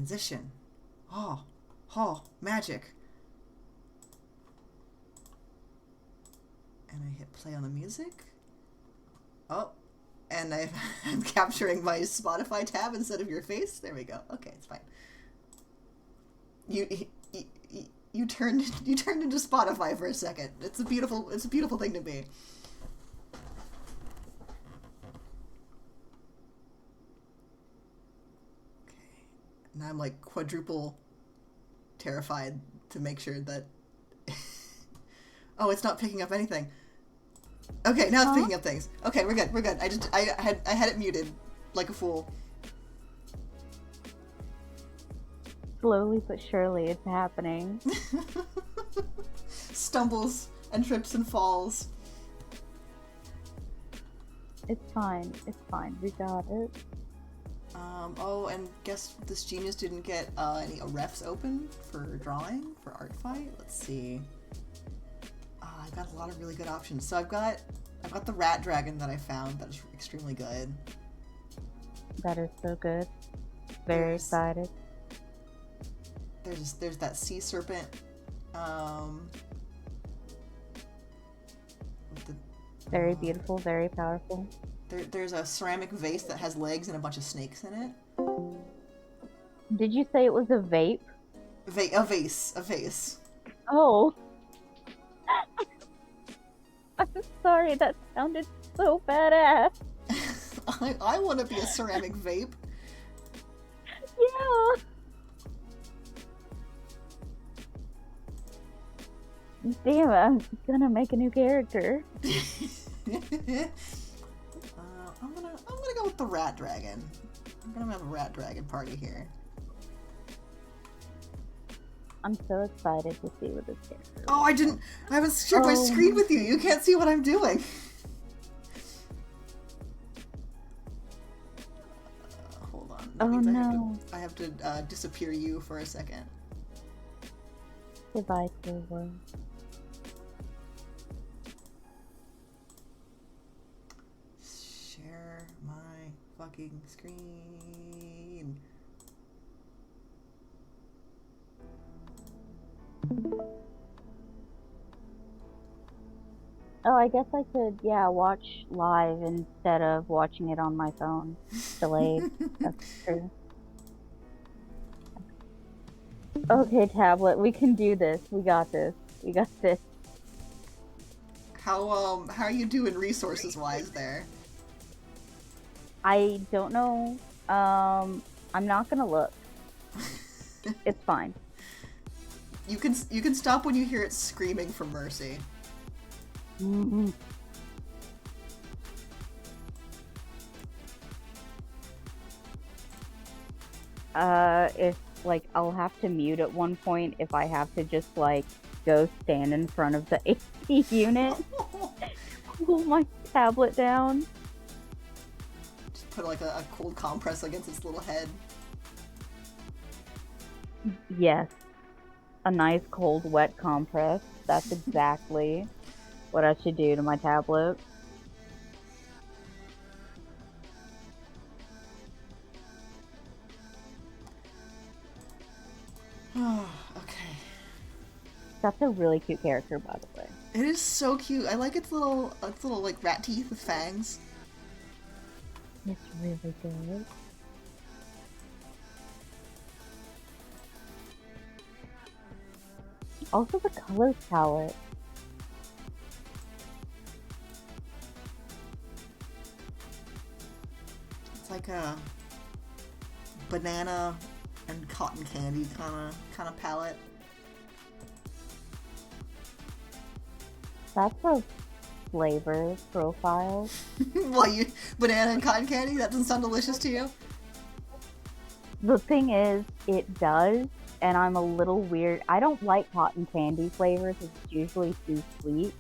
Transition. Oh, oh, magic. And I hit play on the music. Oh, and I'm capturing my Spotify tab instead of your face. There we go. Okay, it's fine. You turned into Spotify for a second. It's a beautiful thing to be. Okay. Now I'm like quadruple terrified to make sure that oh, it's not picking up anything. Okay, now it's picking up things. Okay, we're good. I had it muted like a fool. Slowly but surely it's happening. Stumbles and trips and falls. It's fine. We got it. Oh, and guess this genius didn't get any refs open for drawing for art fight. Let's see. I've got a lot of really good options. So I've got the rat dragon that I found that is extremely good. That is so good. Very excited. There's that sea serpent. Very beautiful, very powerful. There's a ceramic vase that has legs and a bunch of snakes in it. Did you say it was a vape? A vase. Oh. I'm sorry, that sounded so badass. I want to be a ceramic vape. Yeah. Damn it, I'm gonna make a new character. I'm gonna go with the rat dragon. I'm gonna have a rat dragon party here. I'm so excited to see what this character. Oh, I haven't shared my screen with you. You can't see what I'm doing. Hold on. Oh no. I have to disappear you for a second. Goodbye, Clover. Share my fucking screen. Oh, I guess I could, watch live instead of watching it on my phone. Delayed. That's true. Okay, tablet, we can do this. We got this. How are you doing resources wise there? I don't know. I'm not gonna look. It's fine. You can stop when you hear it screaming for mercy. Mm-hmm. If like I'll have to mute at one point if I have to just like go stand in front of the AC unit, pull my tablet down. Just put like a cold compress against its little head. Yes, a nice cold wet compress. That's exactly what I should do to my tablet. Okay. That's a really cute character, by the way. It is so cute. I like its little like rat teeth with fangs. It's really good. Also the color palette. It's like a banana and cotton candy kind of palette. That's a flavor profile. Banana and cotton candy? That doesn't sound delicious to you? The thing is, it does, and I'm a little weird. I don't like cotton candy flavors, it's usually too sweet.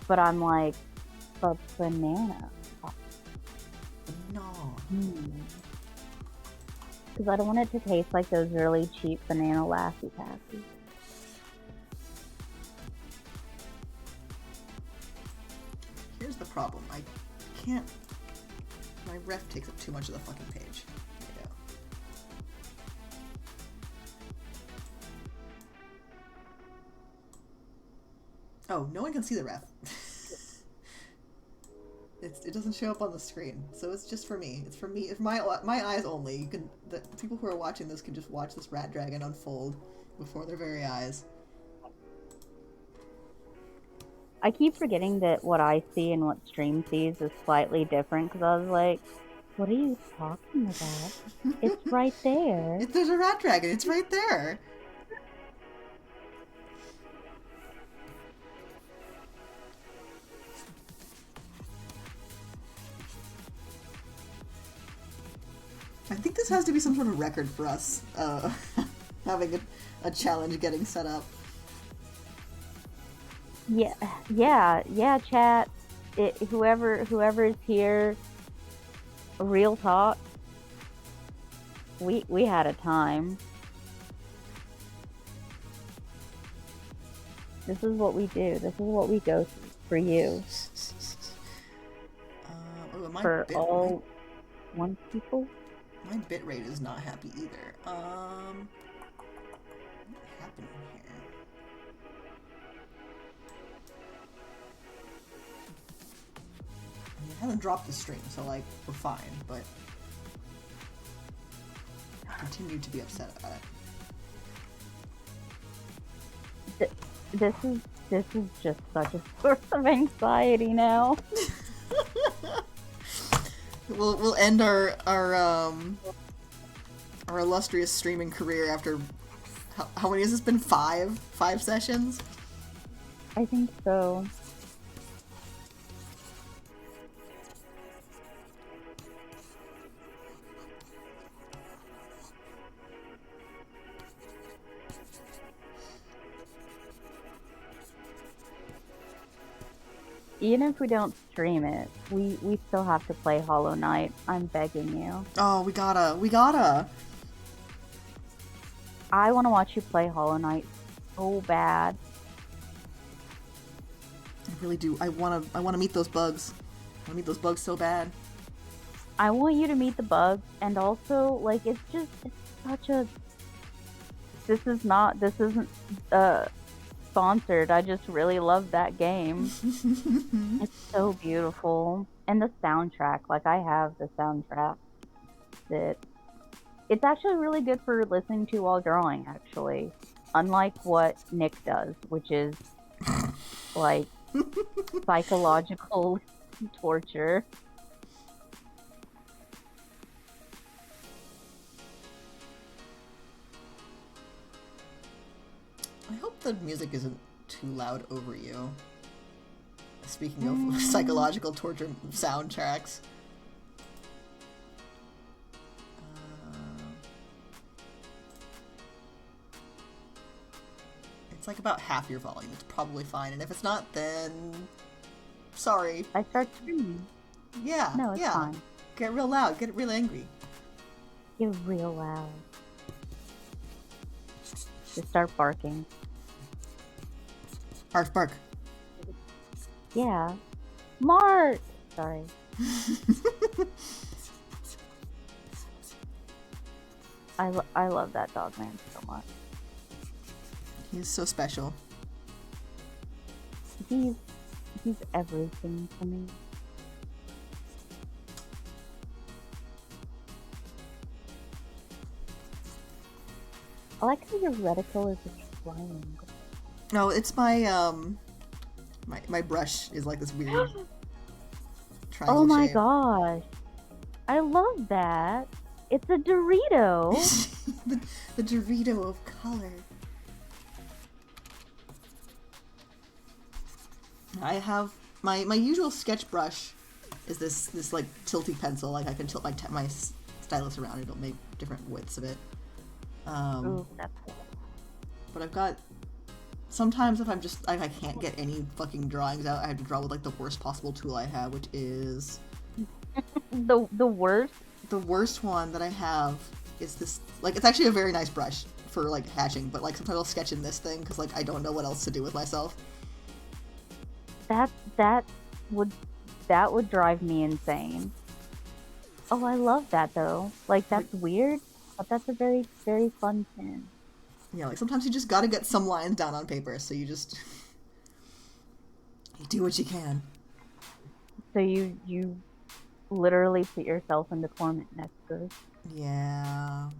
But I'm like, but banana. No. Because I don't want it to taste like those really cheap banana Lassie Passes. Here's the problem. I can't... My ref takes up too much of the fucking page. There Oh, no one can see the ref. It doesn't show up on the screen, so it's just for me. It's for me. It's my eyes only. You can the people who are watching this can just watch this rat dragon unfold before their very eyes. I keep forgetting that what I see and what stream sees is slightly different because I was like, what are you talking about? It's right there. There's a rat dragon. It's right there. I think this has to be some sort of record for us, having a challenge getting set up. Yeah, chat. Whoever is here, real talk. We had a time. This is what we do. This is what we go through for you. For all one people. My bitrate is not happy either. What happened here? I mean, I haven't dropped the stream, so like we're fine, but I continue to be upset about it. This is just such a source of anxiety now. We'll end our illustrious streaming career after how many has this been? Five sessions? I think so. Even if we don't stream it, we still have to play Hollow Knight. I'm begging you. Oh, we gotta. I want to watch you play Hollow Knight so bad. I really do. I wanna meet those bugs. I wanna meet those bugs so bad. I want you to meet the bugs, and also, like, it's such a... This isn't, sponsored. I just really love that game. It's so beautiful. And the soundtrack, like I have the soundtrack that it's actually really good for listening to while drawing, actually. Unlike what Nick does, which is like psychological torture. I hope the music isn't too loud over you. Speaking of psychological torture soundtracks. It's like about half your volume. It's probably fine. And if it's not, then... sorry. I start screaming. Yeah. No, it's fine. Get real loud. Get real angry. Get real loud. Just start barking. Arf, bark. Yeah. Mark! Sorry. I love that dog man so much. He's so special. He's everything to me. I like how your reticle is a triangle. No, it's my my brush is like this weird triangle Oh my shape. gosh. I love that. It's a Dorito. the Dorito of color. I have my usual sketch brush is this like tilty pencil. Like I can tilt my stylus around. It'll make different widths of it. Ooh, that's cool. But I've got sometimes if I'm just I can't get any fucking drawings out, I have to draw with like the worst possible tool I have, which is the worst. The worst one that I have is this, like, it's actually a very nice brush for like hatching, but like sometimes I'll sketch in this thing because like I don't know what else to do with myself. That would drive me insane. Oh, I love that though. Like that's weird, but that's a very, very fun pen. Yeah, like sometimes you just gotta get some lines down on paper, so you just do what you can. So you literally put yourself in the torment nexus. Yeah.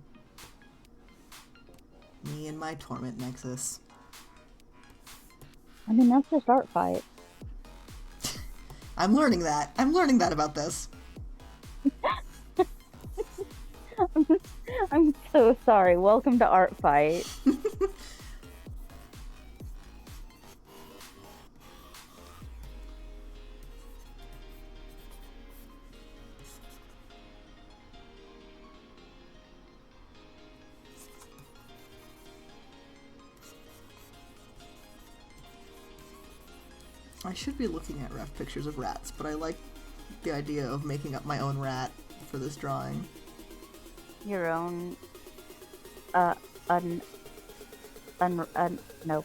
Me and my torment nexus. I mean, that's just art fight. I'm learning that. I'm learning that about this. I'm so sorry. Welcome to Art Fight. I should be looking at rough pictures of rats, but I like the idea of making up my own rat for this drawing. Your own, nope,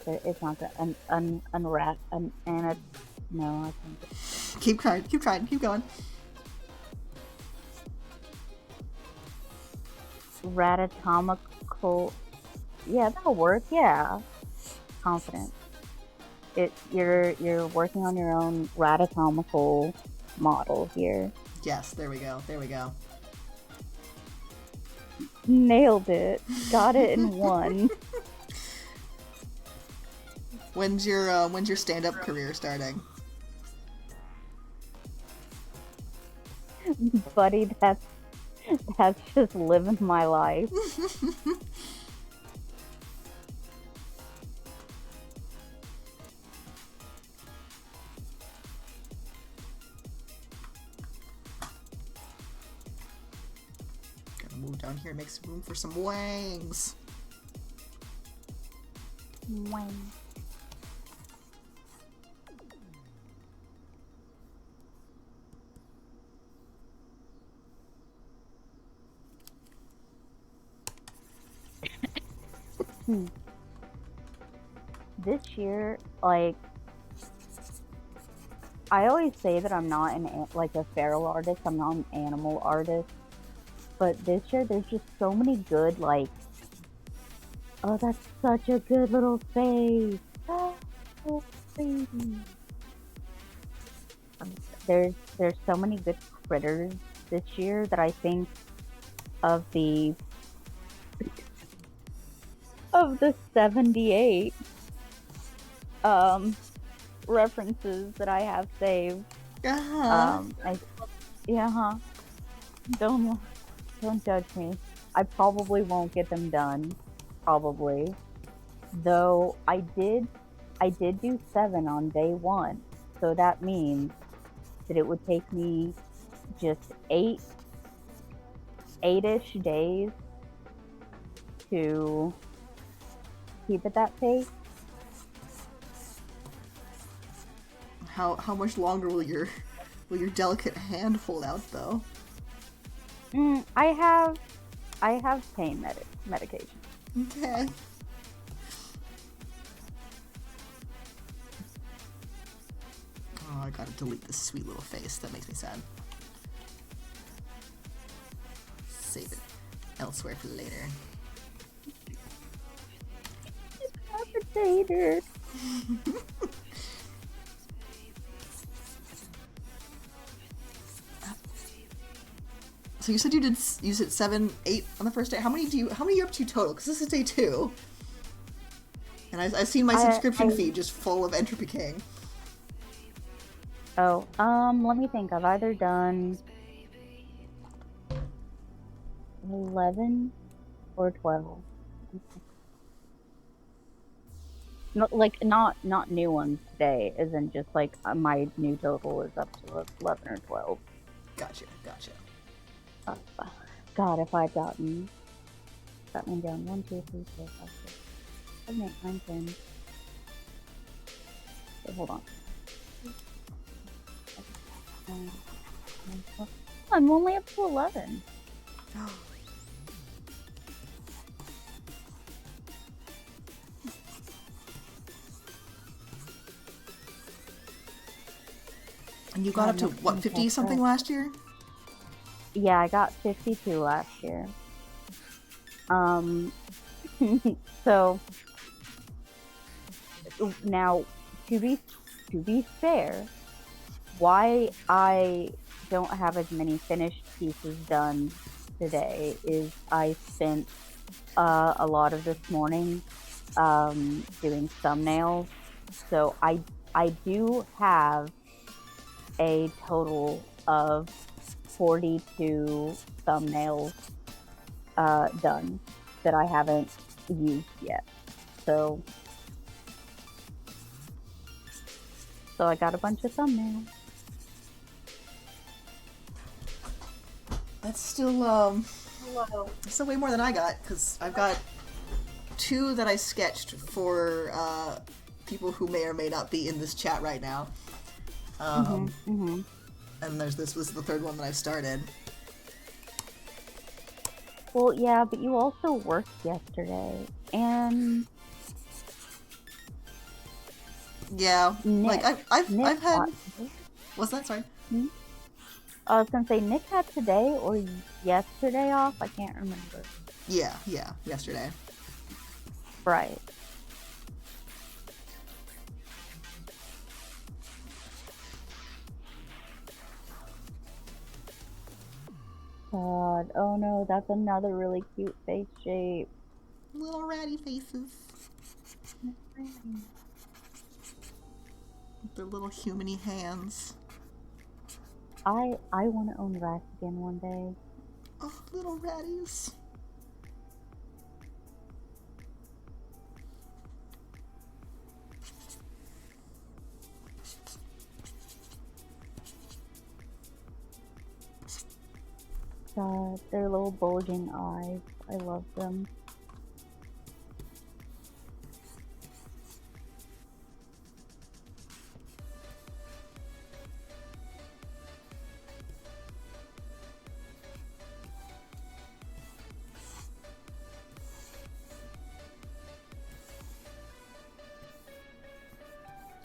it's not that, unrat, no, I can't. Keep trying, keep going. Ratatomical, yeah, that'll work, yeah. Confident. You're working on your own ratatomical model here. Yes, there we go. Nailed it. Got it in one. When's your stand-up career starting? Buddy, that's just living my life. Gotta move down here and make some room for some wangs. Wang. This year, like, I always say that I'm not a feral artist, I'm not an animal artist, but this year there's just so many good, like, oh, that's such a good little face. Oh, baby. There's so many good critters this year that I think of the 78 references that I have saved. Don't judge me. I probably won't get them done. Probably. Though I did do 7 on day 1. So that means that it would take me just 8-ish days to keep at that pace. How much longer will your delicate hand hold out though? I have pain medication. Okay. Oh, I gotta delete this sweet little face. That makes me sad. Save it elsewhere for later. Decapitated. So you said you said 7, 8 on the first day. How many are you up to total? Because this is day 2. And I've seen my subscription feed just full of Entropy King. Oh, let me think. I've either done 11 or 12. Not new ones today, isn't just like my new total is up to 11 or 12. Gotcha. God, if I'd gotten that one down. 1, 2, 3, 4, 5, 6, 7, 8, 9, 10. Wait, hold on. I'm only up to 11. And you got up to what, 50 something last year? Yeah, I got 52 last year. So now to to be fair, why I don't have as many finished pieces done today is I spent a lot of this morning doing thumbnails. So I do have a total of 42 thumbnails done that I haven't used yet. So I got a bunch of thumbnails. That's still way more than I got, because I've got 2 that I sketched for people who may or may not be in this chat right now. And this was the 3rd one that I started. Well, yeah, but you also worked yesterday, and yeah, Nick, like I've had. What's that? Sorry. I was gonna say Nick had today or yesterday off. I can't remember. Yeah, yesterday. Right. God, oh no, that's another really cute face shape. Little ratty faces. Their little humany hands. I want to own rats again one day. Oh, little ratties. God, their little bulging eyes. I love them.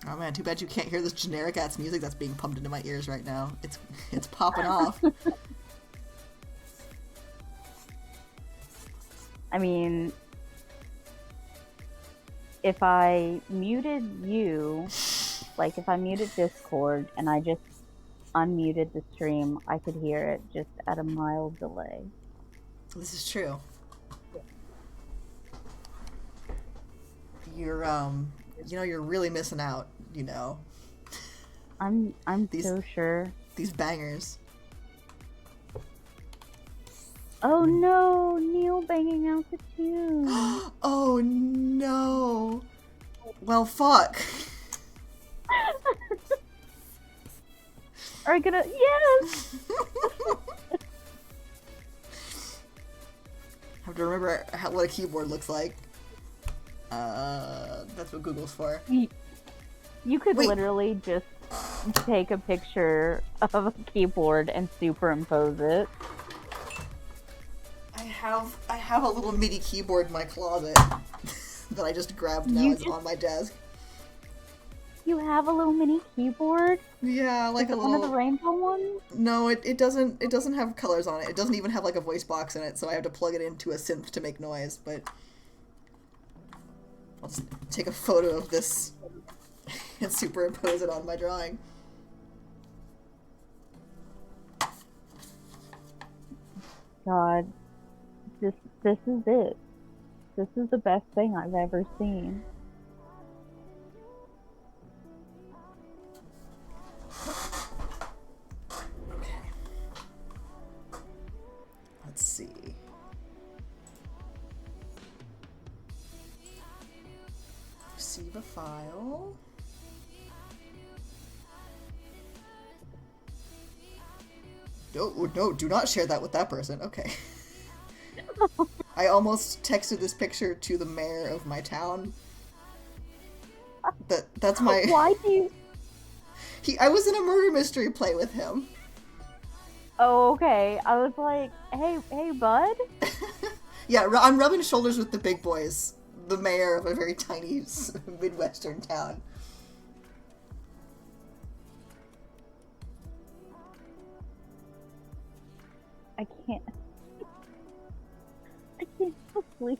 Oh man, too bad you can't hear this generic ass music that's being pumped into my ears right now. It's popping off. I mean, if I muted you, like if I muted Discord and I just unmuted the stream, I could hear it just at a mild delay. This is true. You're you're really missing out, you know. I'm so sure. These bangers. Oh no, Neil banging out the tune. Oh no. Well, fuck. Are you gonna? Yes. Have to remember what a keyboard looks like. That's what Google's for. You could literally just take a picture of a keyboard and superimpose it. I have a little MIDI keyboard in my closet that I just grabbed now. It's on my desk. You have a little mini keyboard? Yeah, like Is it one of the rainbow ones? No, it doesn't have colors on it. It doesn't even have like a voice box in it, so I have to plug it into a synth to make noise, but I'll just take a photo of this and superimpose it on my drawing. God, this is it. This is the best thing I've ever seen. Okay. Let's see. Receive a file. No, do not share that with that person. Okay. I almost texted this picture to the mayor of my town. That's my... Why do you... I was in a murder mystery play with him. Oh, okay. I was like, hey, bud? Yeah, I'm rubbing shoulders with the big boys. The mayor of a very tiny Midwestern town. I can't believe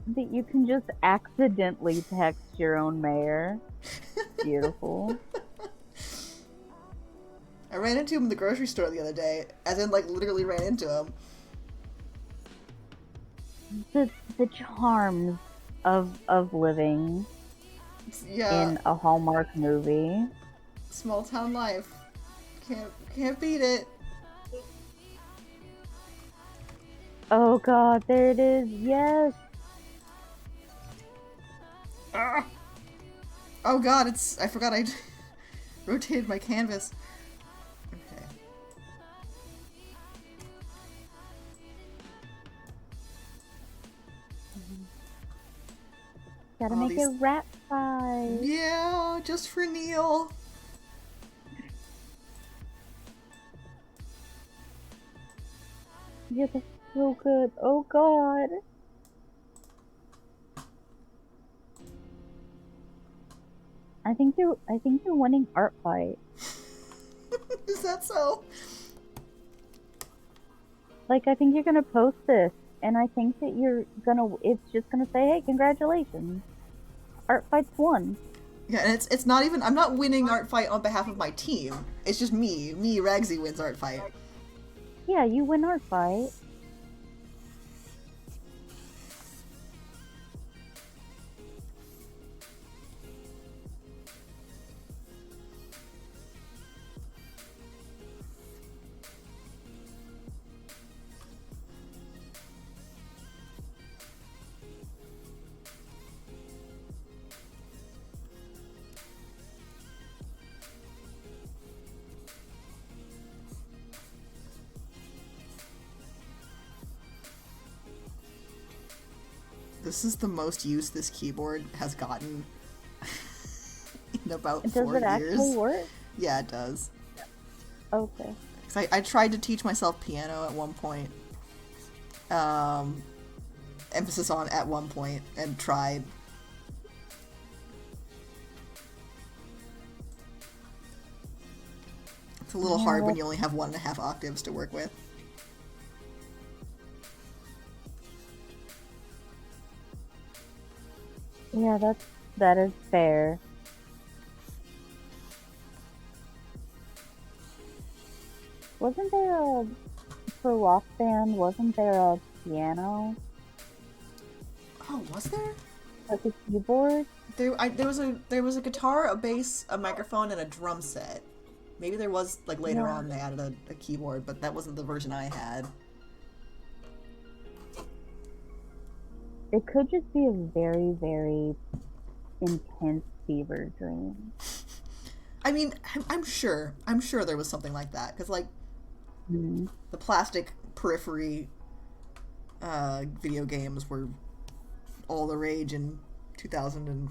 that you can just accidentally text your own mayor. beautiful. I ran into him in the grocery store the other day, as in, like, literally ran into him. The charms of living in a Hallmark movie. Small town life. Can't beat it. Oh god, there it is. Yes. Ah! Oh god, I forgot I rotated my canvas. Okay. Gotta make it rat fight. Yeah, just for Neil. Yeah, that's so good. Oh god. I think you're winning art fight. Is that so? Like, I think you're gonna post this, and I think that it's just gonna say, hey, congratulations. Art fight's won. Yeah, and it's not even, I'm not winning art fight on behalf of my team. It's just me, Ragsy, wins art fight. Yeah, you win art fight. This is the most use this keyboard has gotten in about 4 years. Does it actually work? Yeah, it does. Okay. 'Cause I tried to teach myself piano at one point. Emphasis on at one point, and tried. It's a little hard when you only have 1.5 octaves to work with. Yeah, that is fair. Wasn't there for Rock Band, wasn't there a piano? Oh, was there? Like a keyboard? There was a guitar, a bass, a microphone, and a drum set. Maybe there was, like, later on they added a keyboard, but that wasn't the version I had. It could just be a very, very intense fever dream. I mean, I'm sure there was something like that, because, like, the plastic periphery video games were all the rage in 2000 and...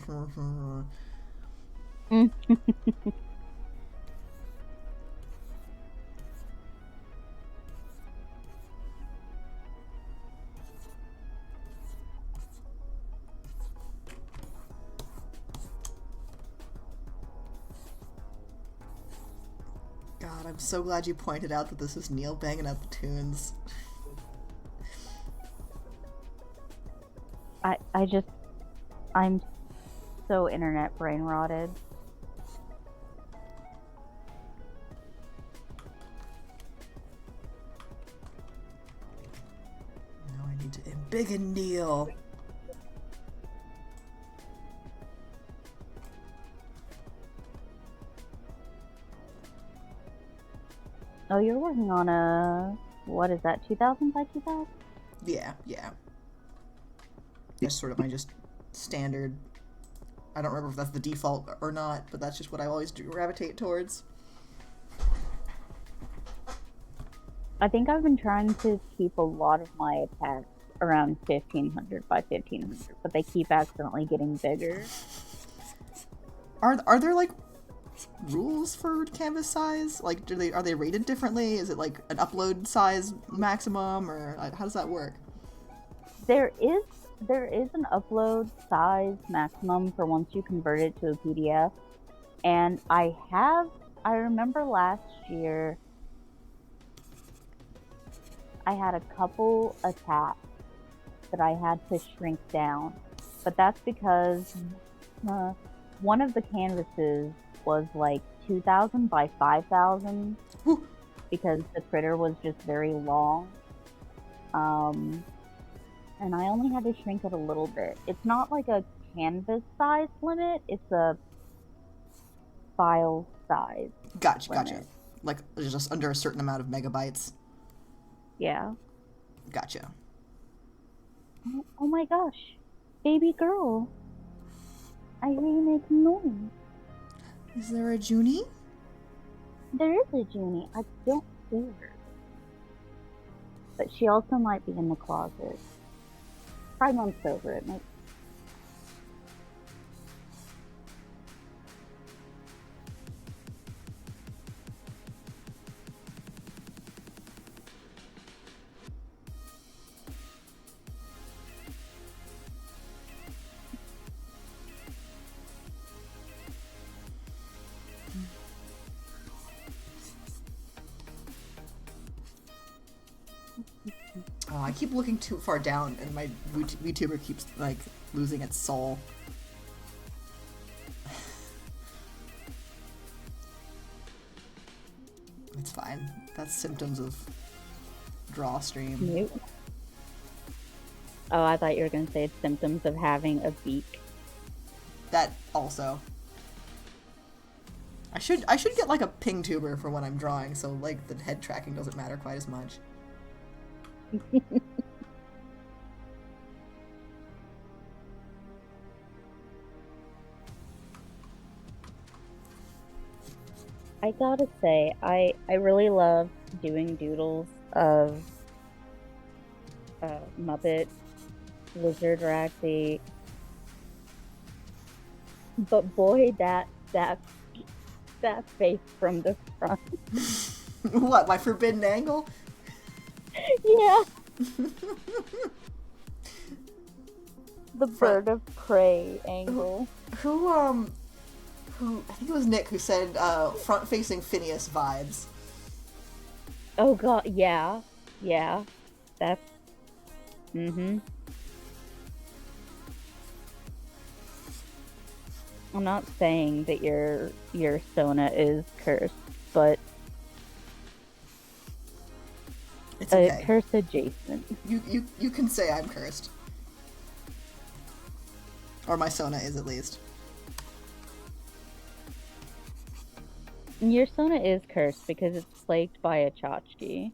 God, I'm so glad you pointed out that this is Neil banging out the tunes. I'm so internet brain rotted. Now I need to embiggen Neil. Oh, you're working on a, what is that, 2000 by 2000? Yeah. That's sort of my just standard. I don't remember if that's the default or not, but that's just what I always gravitate towards. I think I've been trying to keep a lot of my attacks around 1500 by 1500, but they keep accidentally getting bigger. Are there, like, rules for canvas size? Like, are they rated differently? Is it like an upload size maximum, or how does that work? There is an upload size maximum for once you convert it to a PDF, and I remember last year I had a couple attacks that I had to shrink down, but that's because one of the canvases was like 2,000 by 5,000 because the critter was just very long. And I only had to shrink it a little bit. It's not like a canvas size limit, it's a file size. Gotcha. Like, just under a certain amount of megabytes. Yeah. Gotcha. Oh my gosh. Baby girl. I hear you making noise. Is there a Junie? There is a Junie. I don't see her. But she also might be in the closet. Try months over it. Might... Oh, I keep looking too far down, and my VTuber keeps, like, losing its soul. It's fine. That's symptoms of draw stream. Mute. Oh, I thought you were going to say it's symptoms of having a beak. That also. I should get, like, a ping tuber for when I'm drawing, so, like, the head tracking doesn't matter quite as much. I gotta say, I really love doing doodles of Muppet, Lizard, Ragsy. But boy, that face from the front. What, my forbidden angle? Yeah. The bird of prey angle. Who, I think it was Nick who said, front-facing Phineas vibes. Oh god, yeah. Yeah. That's... Mm-hmm. I'm not saying that your Sona is cursed, but... It's okay. Curse adjacent. You can say I'm cursed. Or my Sona is, at least. Your Sona is cursed because it's plagued by a tchotchke.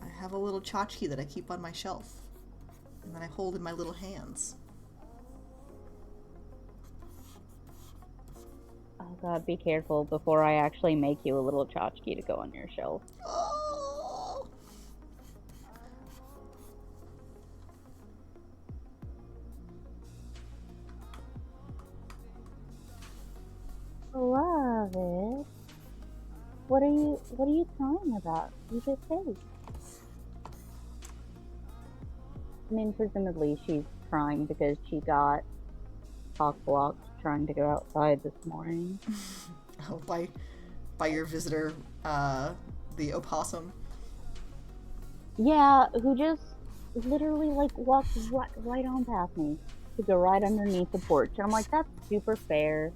I have a little tchotchke that I keep on my shelf. And that I hold in my little hands. Oh god, be careful before I actually make you a little tchotchke to go on your shelf. Oh. Love it. What are you crying about? You just say. I mean, presumably she's crying because she got cock-blocked trying to go outside this morning. Oh, by your visitor, the opossum. Yeah, who just literally, like, walked right on past me to go right underneath the porch. And I'm like, that's super fair.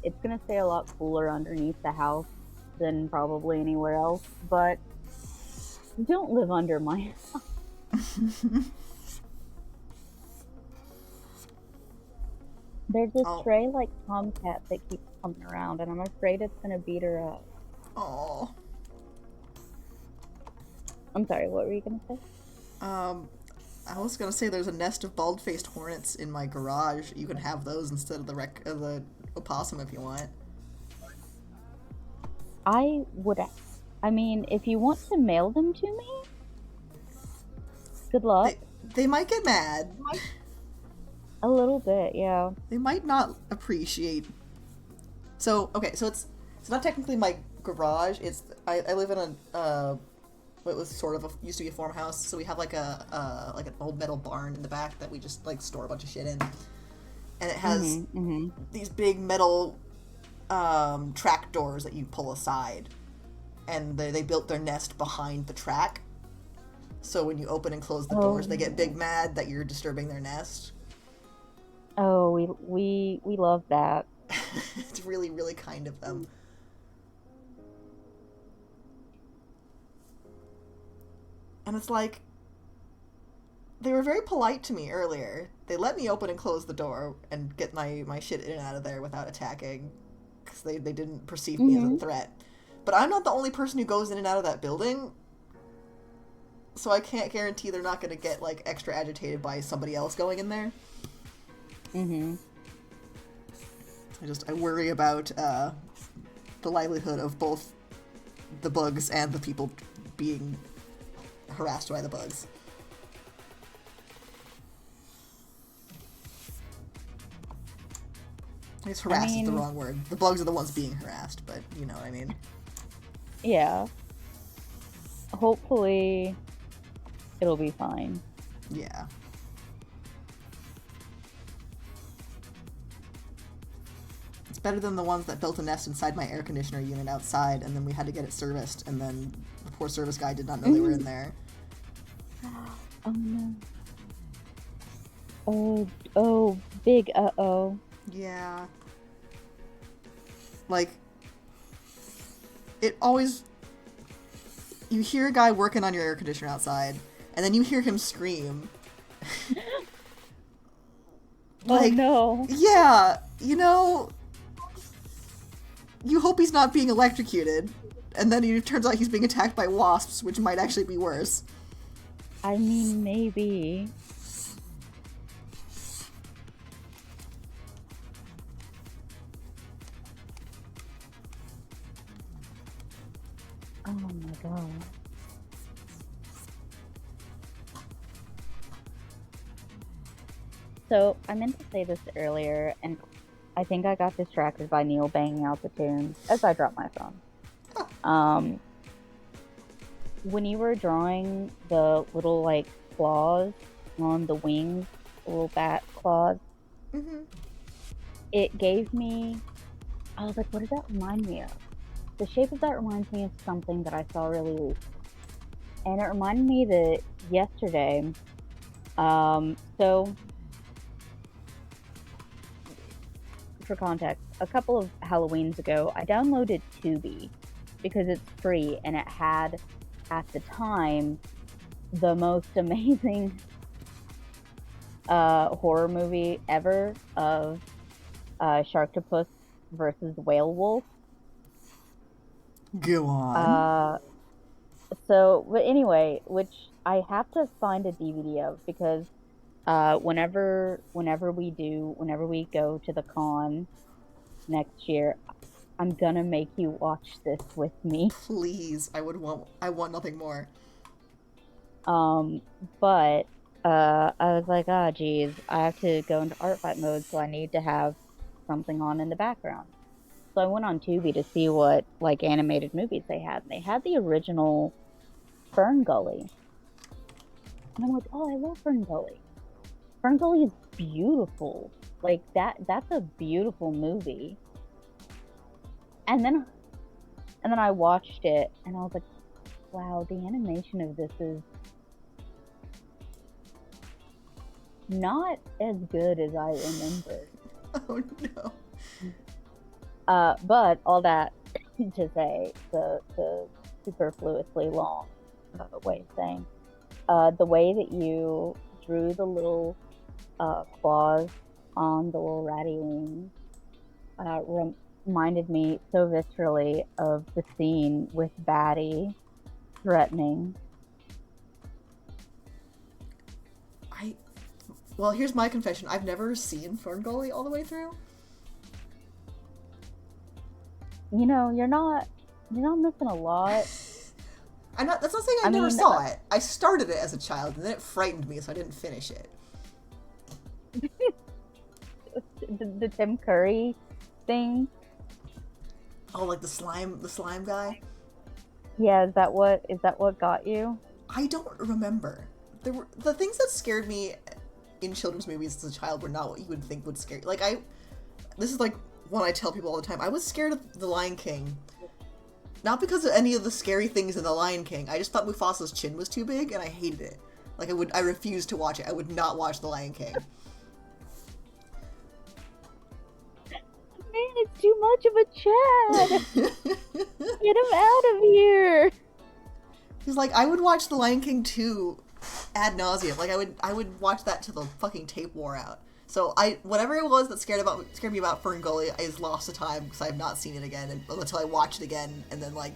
It's gonna stay a lot cooler underneath the house than probably anywhere else, but don't live under my house. There's this stray, like, tomcat that keeps coming around, and I'm afraid it's gonna beat her up. Oh. I'm sorry, what were you gonna say? I was gonna say there's a nest of bald-faced hornets in my garage. You can have those instead of the opossum if you want. I mean, if you want to mail them to me, good luck. They might get mad. A little bit, yeah. They might not appreciate. So, okay, so it's not technically my garage. I live in what was sort of used to be a farmhouse. So we have like an old metal barn in the back that we just like store a bunch of shit in, and it has these big metal track doors that you pull aside, and they built their nest behind the track. So when you open and close the doors, they get big mad that you're disturbing their nest. Oh, we love that. It's really, really kind of them. And it's like, they were very polite to me earlier. They let me open and close the door and get my shit in and out of there without attacking, because they didn't perceive me as a threat. But I'm not the only person who goes in and out of that building, so I can't guarantee they're not going to get, like, extra agitated by somebody else going in there. Mm-hmm. I worry about the livelihood of both the bugs and the people being harassed by the bugs. I guess harassed is the wrong word. The bugs are the ones being harassed, but you know what I mean. Yeah. Hopefully, it'll be fine. Yeah. It's better than the ones that built a nest inside my air conditioner unit outside, and then we had to get it serviced, and then the poor service guy did not know they were in there. Oh no. Oh, big uh-oh. Yeah. Like, it always... You hear a guy working on your air conditioner outside, and then you hear him scream. Like, oh no. Yeah, you know... You hope he's not being electrocuted, and then it turns out he's being attacked by wasps, which might actually be worse. I mean, maybe. Oh my god. So, I meant to say this earlier, and I think I got distracted by Neil banging out the tunes as I dropped my phone. When you were drawing the little, like, claws on the wings, the little bat claws, it gave me... I was like, what does that remind me of? The shape of that reminds me of something that I saw really recently. And it reminded me that yesterday, so, for context, a couple of Halloweens ago, I downloaded Tubi because it's free, and it had, at the time, the most amazing horror movie ever of Sharktopus versus Whale Wolf. Go on. But anyway, which I have to find a DVD of, because whenever we go to the con next year, I'm gonna make you watch this with me. Please, I want nothing more. But I was like, oh geez, I have to go into art fight mode, so I need to have something on in the background. So I went on Tubi to see what, like, animated movies they had. And they had the original Fern Gully. And I'm like, oh, I love Fern Gully. Fern Gully is beautiful. Like, that's a beautiful movie. And then I watched it, and I was like, wow, the animation of this is not as good as I remembered. Oh no. But all that to say, the superfluously long way of saying, the way that you drew the little claws on the little ratty wings reminded me so viscerally of the scene with Batty threatening. Well, here's my confession. I've never seen Fern Gully all the way through. You know, you're not missing a lot. That's not saying I never saw it. I started it as a child, and then it frightened me, so I didn't finish it. the Tim Curry thing. Oh, like the slime guy? Yeah, is that what got you? I don't remember. The things that scared me in children's movies as a child were not what you would think would scare you. Like, this is like one I tell people all the time. I was scared of The Lion King Not because of any of the scary things in The Lion King. I just thought Mufasa's chin was too big, and I hated it. Like, I refused to watch it. I would not watch The Lion King. Man, it's too much of a Chad! Get him out of here! He's like, I would watch The Lion King 2 ad nauseum. Like, I would watch that till the fucking tape wore out. So whatever it was that scared me about Ferngully is lost to time because I have not seen it again until I watch it again, and then like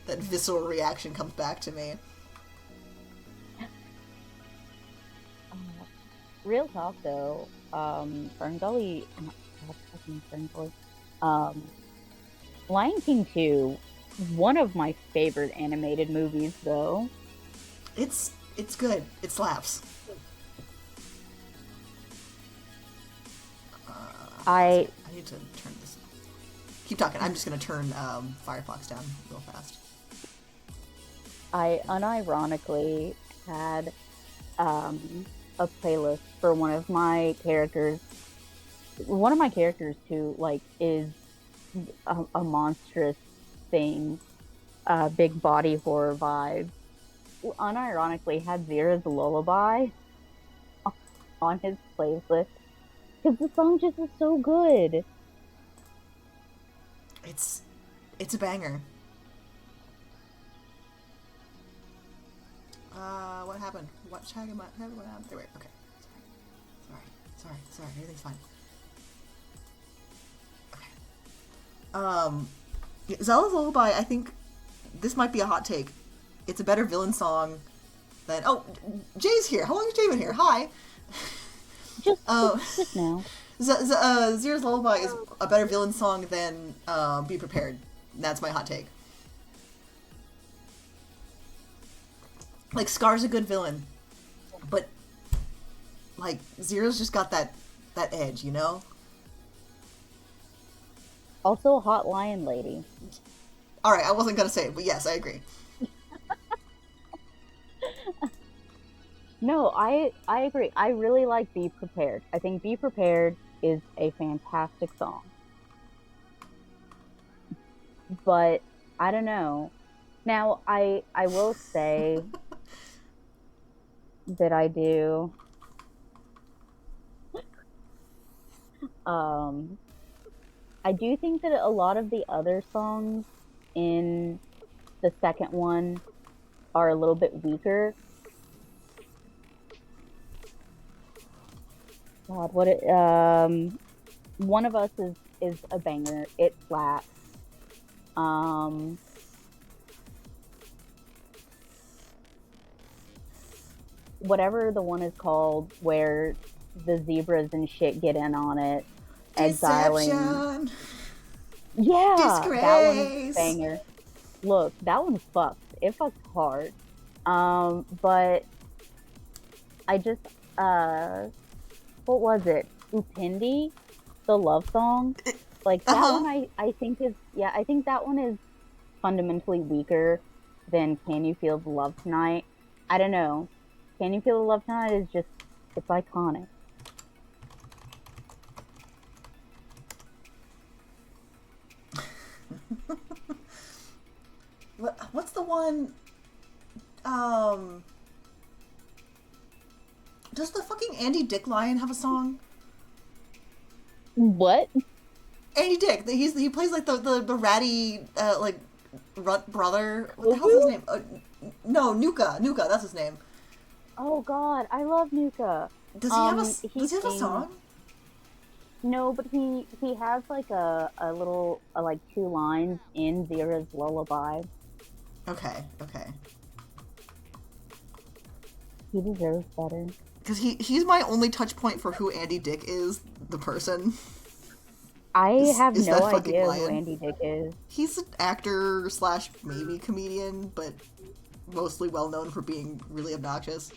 that visceral reaction comes back to me. Real talk though, Ferngully, Lion King 2, one of my favorite animated movies though. It's good. It slaps. I need to turn this. Keep talking. I'm just gonna turn Firefox down real fast. I unironically had a playlist for one of my characters. One of my characters who like is a monstrous thing, big body horror vibe. Unironically had Zira's Lullaby on his playlist. Because the song just is so good. It's a banger. What happened? What tag am I? What happened? There, wait. Okay. Sorry. Everything's fine. Okay. Zella's Lullaby. I think this might be a hot take. It's a better villain song than. Oh, Jay's here. How long has Jay been here? Hi. Just now. Zira's Lullaby is a better villain song than Be Prepared. That's my hot take. Like, Scar's a good villain, but like Zira's just got that edge, you know? Also a hot lion lady. Alright, I wasn't gonna say it, but yes, I agree. No, I agree. I really like Be Prepared. I think Be Prepared is a fantastic song. But I don't know. Now I will say that I do I do think that a lot of the other songs in the second one are a little bit weaker. God, One of Us is a banger. It slaps. Whatever the one is called where the zebras and shit get in on it. Exiling. Deception. Yeah, Disgrace. that one's a banger. Look, that one fucks. It fucks hard. But I just what was it? Upindi, the love song. Like that one I think is I think that one is fundamentally weaker than Can You Feel the Love Tonight. I don't know. Can You Feel the Love Tonight is just it's iconic. What's the one? Does the fucking Andy Dick Lion have a song? What? Andy Dick. He plays like the ratty like runt brother. What the hell's his name? No, Nuka. That's his name. Oh God, I love Nuka. Does he have a song? No, but he has like a little like 2 lines in Zira's Lullaby. Okay. He deserves better. Because he's my only touch point for who Andy Dick is, the person. I have no idea who Andy Dick is. He's an actor / maybe comedian, but mostly well known for being really obnoxious.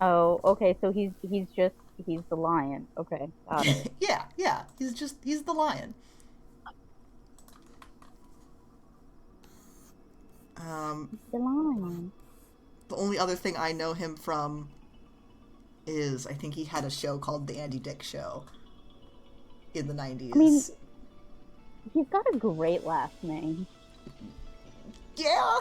Oh, okay, so he's the lion. Okay, got it. yeah. He's the lion. The lion. The only other thing I know him from is I think he had a show called The Andy Dick Show in the 90s. I mean, he's got a great last name. Yeah!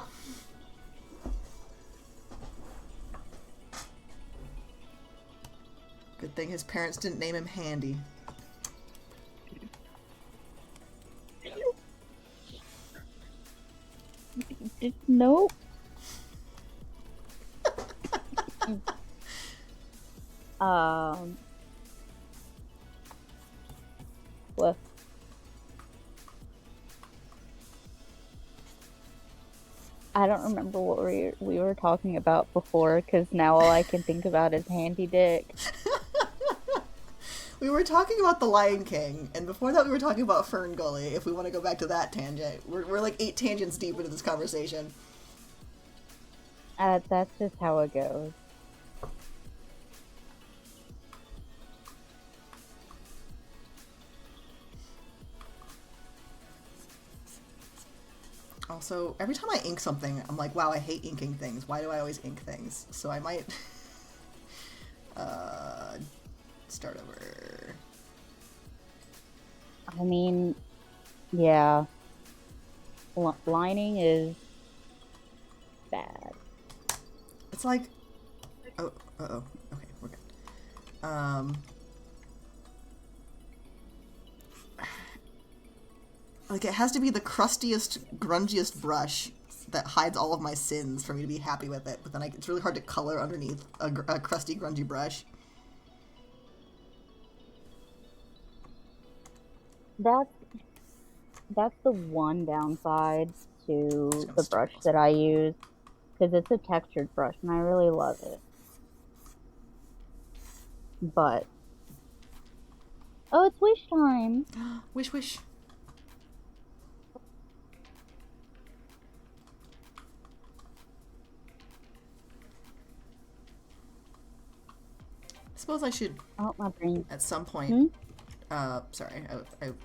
Good thing his parents didn't name him Handy. Nope. What? I don't remember what we were talking about before, because now all I can think about is Handy Dick. We were talking about The Lion King, and before that we were talking about Fern Gully, if we want to go back to that tangent. We're like 8 tangents deep into this conversation. That's just how it goes. Also, every time I ink something, I'm like, wow, I hate inking things. Why do I always ink things? So I might start over. I mean, yeah. Lining is bad. It's like, oh, uh-oh. Okay, we're good. Like, it has to be the crustiest, grungiest brush that hides all of my sins for me to be happy with it. But then it's really hard to color underneath a crusty, grungy brush. That's the one downside to the brush that I use, because it's a textured brush and I really love it. But oh, it's wish time. Wish, wish. I suppose I should, my brain. at some point, sorry,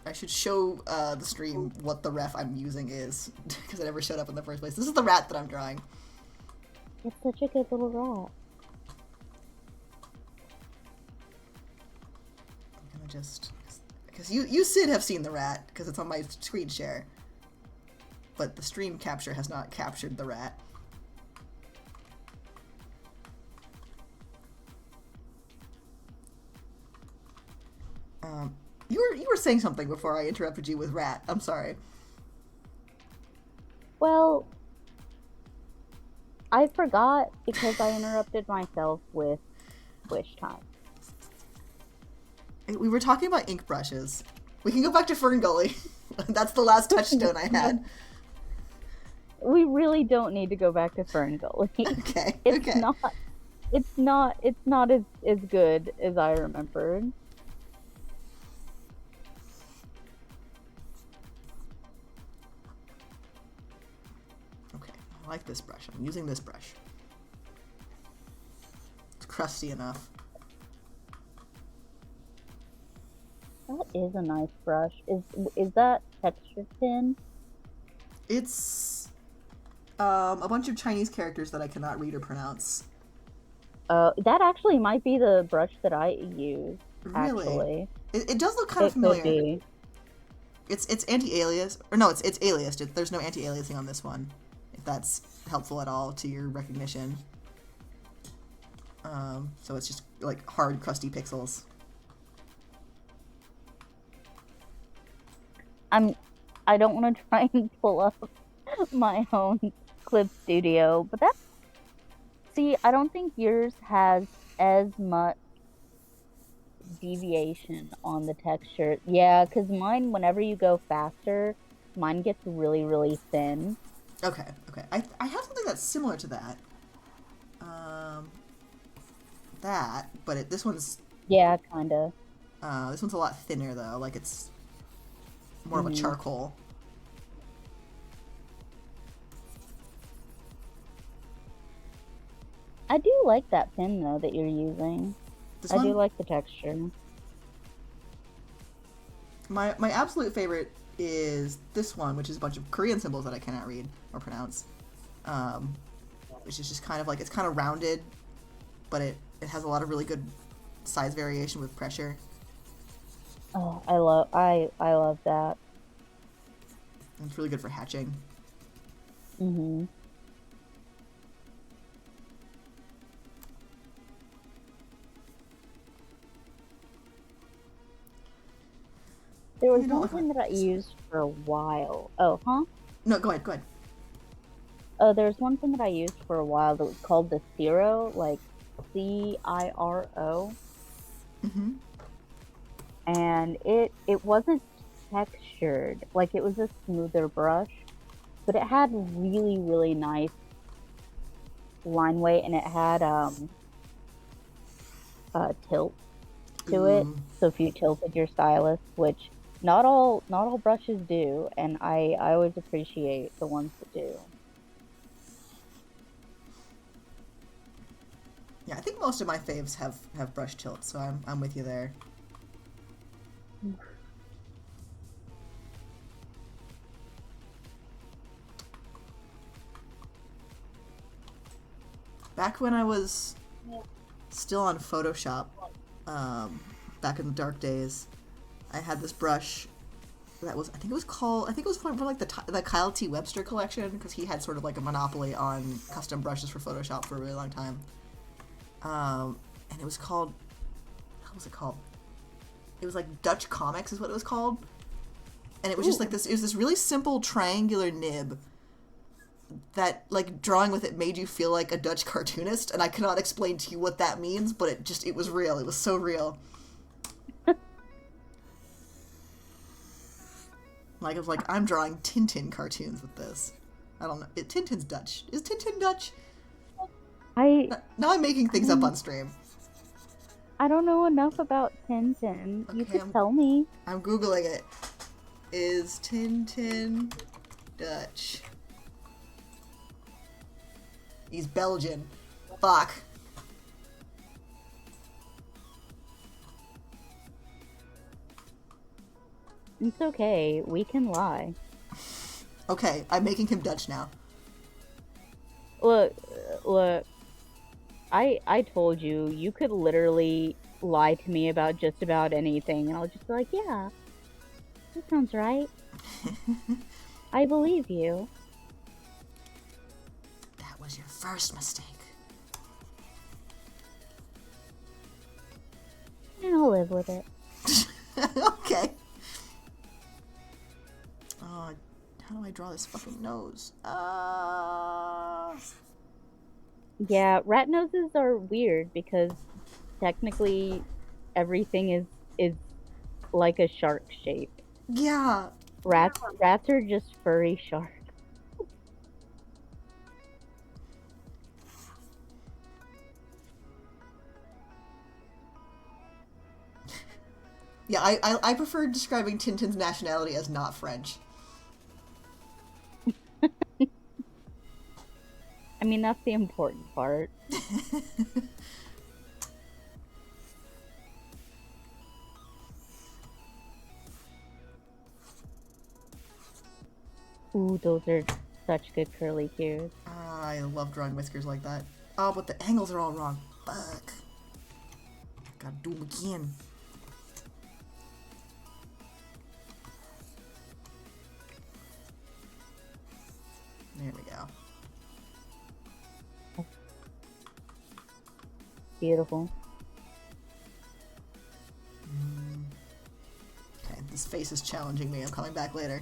I should show the stream what the ref I'm using is, because it never showed up in the first place. This is the rat that I'm drawing. It's such a good little rat. I'm gonna just, because you Sid have seen the rat, because it's on my screen share, but the stream capture has not captured the rat. You were saying something before I interrupted you with rat. I'm sorry. Well, I forgot because I interrupted myself with wish time. We were talking about ink brushes. We can go back to Fern Gully. That's the last touchstone I had. We really don't need to go back to Fern Gully. Okay. It's not as good as I remembered. I like this brush. I'm using this brush. It's crusty enough. That is a nice brush. Is that textured pen? It's a bunch of Chinese characters that I cannot read or pronounce. That actually might be the brush that I use. Really? Actually. It does look kind of familiar. Could be. It's anti-alias, or no, it's aliased. There's no anti-aliasing on this one. If that's helpful at all to your recognition. So it's just like hard, crusty pixels. I don't want to try and pull up my own Clip Studio, but see, I don't think yours has as much deviation on the texture. Yeah, because mine, whenever you go faster, mine gets really, really thin. Okay. I have something that's similar to that. But this one's... Yeah, kinda. This one's a lot thinner, though. Like, it's more of a charcoal. I do like that pen, though, that you're using. I do like the texture. My absolute favorite is this one, which is a bunch of Korean symbols that I cannot read or pronounce. Which is just kind of like, it's kind of rounded, but it has a lot of really good size variation with pressure. Oh, I love that. And it's really good for hatching. Mm-hmm. There was I don't one like my thing that I face. used for a while. Oh, huh? No, go ahead, go ahead. There's one thing that I used for a while that was called the Ciro, like CIRO, Mm-hmm. and it wasn't textured, like it was a smoother brush, but it had really, really nice line weight, and it had tilt to it. Ooh. So if you tilted your stylus, which not all brushes do, and I always appreciate the ones that do. Yeah, I think most of my faves have brush tilt, so I'm with you there. Back when I was still on Photoshop, um, back in the dark days, I had this brush that was, I think it was from like the Kyle T. Webster collection, because he had sort of like a monopoly on custom brushes for Photoshop for a really long time. And it was called, what was it called? It was like Dutch Comics is what it was called. And it was just like this, it was this really simple triangular nib that, like, drawing with it made you feel like a Dutch cartoonist, and I cannot explain to you what that means, but it was real. It was so real. Like, of like, I'm drawing Tintin cartoons with this. I don't know. Tintin's Dutch. Is Tintin Dutch? I Now I'm making I things up don't on stream. I don't know enough about Tintin. You Okay, could tell me. I'm Googling it. Is Tintin Dutch? He's Belgian. Fuck. It's okay. We can lie. Okay, I'm making him Dutch now. Look, look. I told you you could literally lie to me about just about anything, and I'll just be like, yeah, that sounds right. I believe you. That was your first mistake. And I'll live with it. Okay. How do I draw this fucking nose? Yeah, rat noses are weird because technically everything is like a shark shape. Yeah. Rats are just furry sharks. Yeah, I prefer describing Tintin's nationality as not French. I mean, that's the important part. Ooh, those are such good curly cues. I love drawing whiskers like that. Oh, but the angles are all wrong. Fuck. Gotta do them again. There we go. Beautiful. Okay, this face is challenging me. I'm coming back later.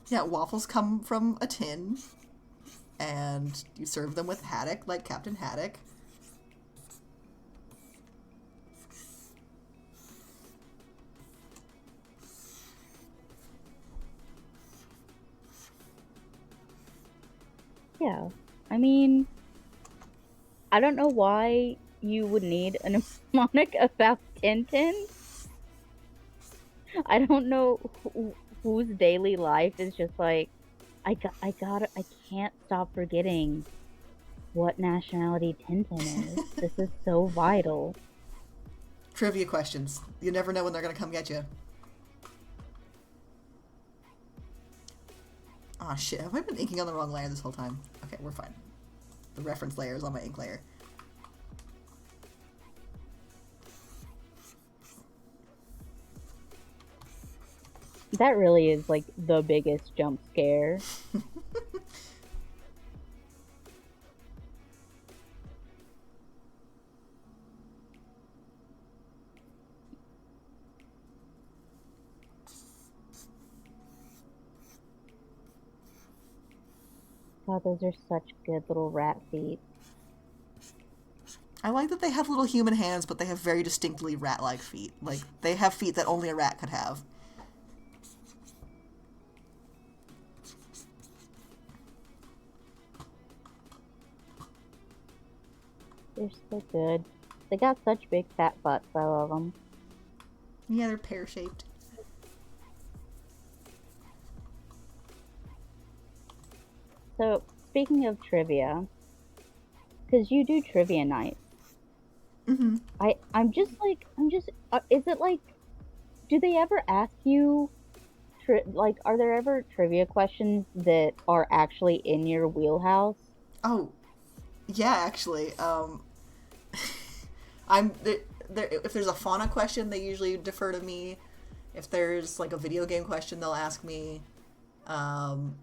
Yeah, waffles come from a tin, and you serve them with haddock, like Captain Haddock. Yeah. I mean, I don't know why you would need a mnemonic about Tintin. I don't know whose daily life is just like, I can't stop forgetting what nationality Tintin is. This is so vital. Trivia questions. You never know when they're gonna come get you. Aw, oh, shit. Have I been inking on the wrong layer this whole time? Okay, we're fine. The reference layer is on my ink layer. That really is like the biggest jump scare. God, those are such good little rat feet. I like that they have little human hands, but they have very distinctly rat-like feet. Like, they have feet that only a rat could have. They're so good. They got such big fat butts. I love them. Yeah, they're pear-shaped. So, speaking of trivia, because you do trivia night, Mm-hmm. is it like, do they ever ask you, are there ever trivia questions that are actually in your wheelhouse? Oh, yeah, actually. I'm there. If there's a fauna question, they usually defer to me. If there's like a video game question, they'll ask me. Um,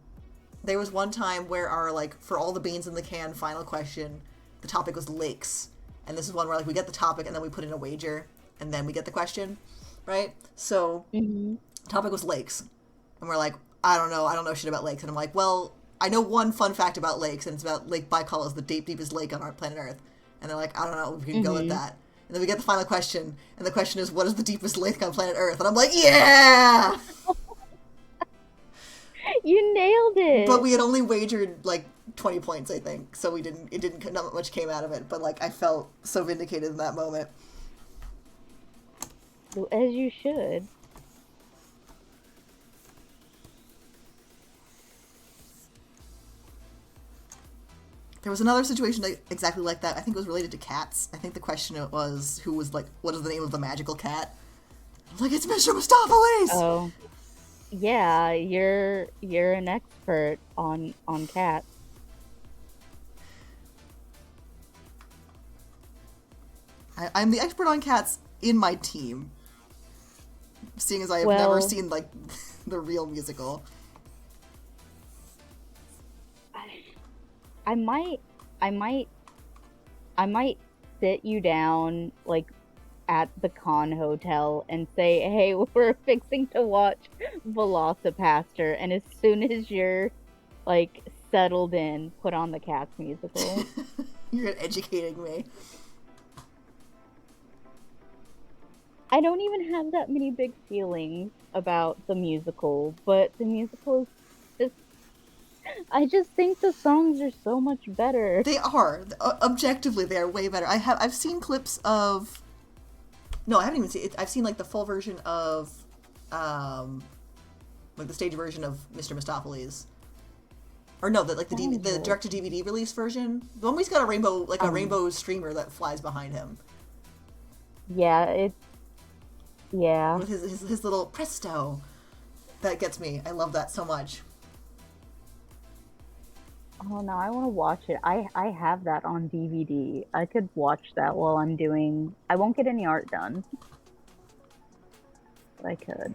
there was one time where our like for all the beans in the can final question, the topic was lakes, and this is one where like we get the topic and then we put in a wager and then we get the question, right? So Mm-hmm. the topic was lakes, and we're like, I don't know shit about lakes, and I'm like, well, I know one fun fact about lakes, and it's about Lake Baikal is the deepest lake on our planet Earth, and they're like, I don't know, we can go with Mm-hmm. that. And then we get the final question, and the question is, what is the deepest lake on planet Earth? And I'm like, yeah! You nailed But it. we had only wagered like 20 points, I think, so it didn't, not much came out of it. But like, I felt so vindicated in that moment. As you should. There was another situation exactly like that. I think it was related to cats. I think the question was, who was like, what is the name of the magical cat? I was like, it's Mr. Mistopheles! Oh, yeah, you're an expert on cats. I'm the expert on cats in my team, seeing as I have never Well, seen like the real musical. I, I might, I might, I might sit you down like at the Con Hotel and say, "Hey, we're fixing to watch Velocipaster," and as soon as you're like settled in, put on the Cats musical. You're educating me. I don't even have that many big feelings about the musical, but the musical is just, I just think the songs are so much better. They are objectively they are way better. I've seen clips of. No, I haven't even seen it. I've seen like the full version of, like the stage version of Mr. Mistopheles. Or no, the Oh, direct to DVD release version. The one where he's got a rainbow, like a um, rainbow streamer that flies behind him yeah, yeah. with his little presto. That gets me. I love that so much. Oh no, I want to watch it. I have that on DVD. I could watch that while I'm doing. I won't get any art done, but I could.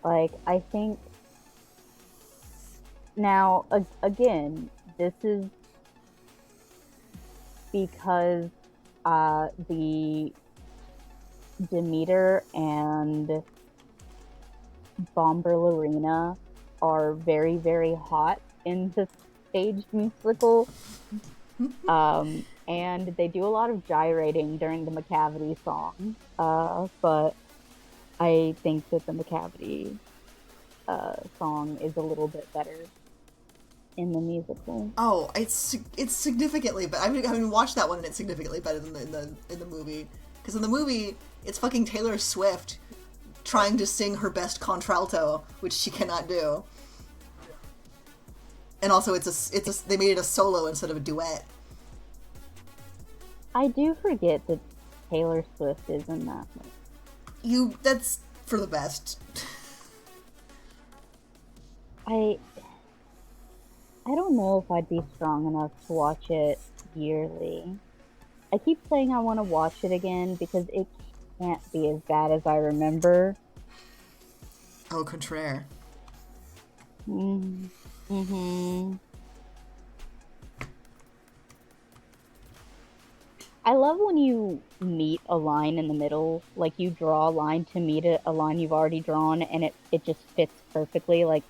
Like, I think now again, this is because the Demeter and Bomberlarina are very, very hot in the stage musical. And they do a lot of gyrating during the McCavity song. But I think that the McCavity song is a little bit better in the musical. Oh, it's significantly better. I mean, watched that one and it's significantly better than in the movie. Because in the movie, it's fucking Taylor Swift trying to sing her best contralto, which she cannot do. And also, they made it a solo instead of a duet. I do forget that Taylor Swift is in that movie. That's for the best. I I don't know if I'd be strong enough to watch it yearly. I keep saying I want to watch it again because it can't be as bad as I remember. Oh, contraire. Mm-hmm. I love when you meet a line in the middle, like you draw a line to meet a line you've already drawn, and it just fits perfectly. Like,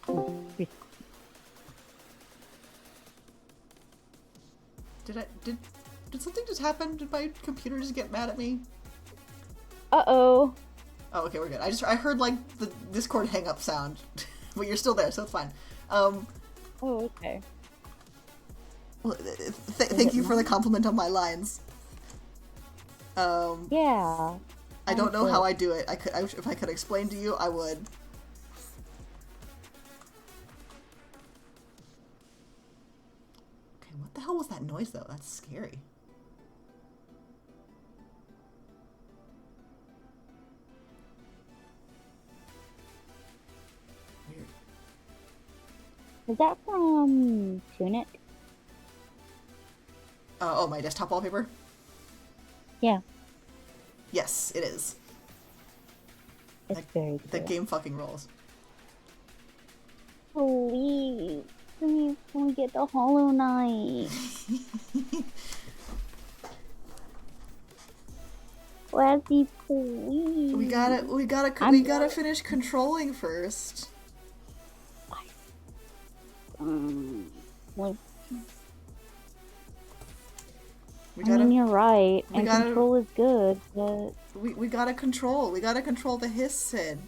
Did something just happen? Did my computer just get mad at me? uh-oh. Oh, okay, we're good. I heard like the Discord hang up sound, but you're still there, so it's fine. Oh, okay. Well, thank you for the compliment on my lines. Yeah. I don't know how I do it. If I could explain to you, I would. Okay, what the hell was that noise though? That's scary. Weird. Is that from Tunic? Oh, my desktop wallpaper? Yeah. Yes, it is. It's very cool. The game fucking rolls. Please. Please, can we get the Hollow Knight? Ragsy, please. We gotta finish controlling first. Like, I mean, you're right, and control is good, but... We gotta control the hiss, Sid.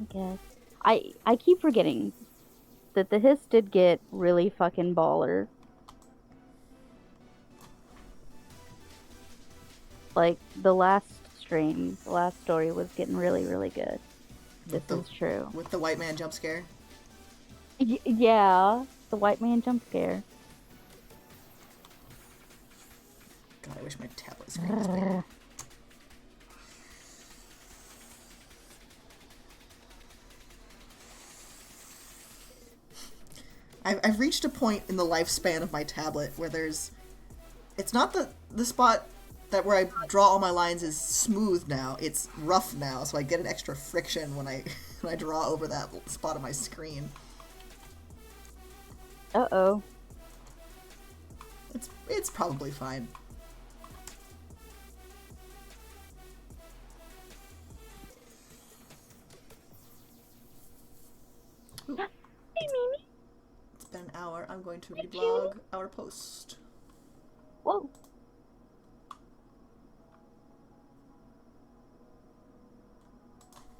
I guess. I keep forgetting that the hiss did get really fucking baller. Like, the last story was getting really, really good. This is true. With the white man jump scare? Yeah, the white man jump scare. God, I wish my tablet screen was bigger. I've reached a point in the lifespan of my tablet where it's not the spot that where I draw all my lines is smooth now. It's rough now, so I get an extra friction when I draw over that spot of my screen. Uh-oh. It's probably fine. Ooh. Hey, Mimi. It's been an hour. I'm going to reblog our post. Whoa.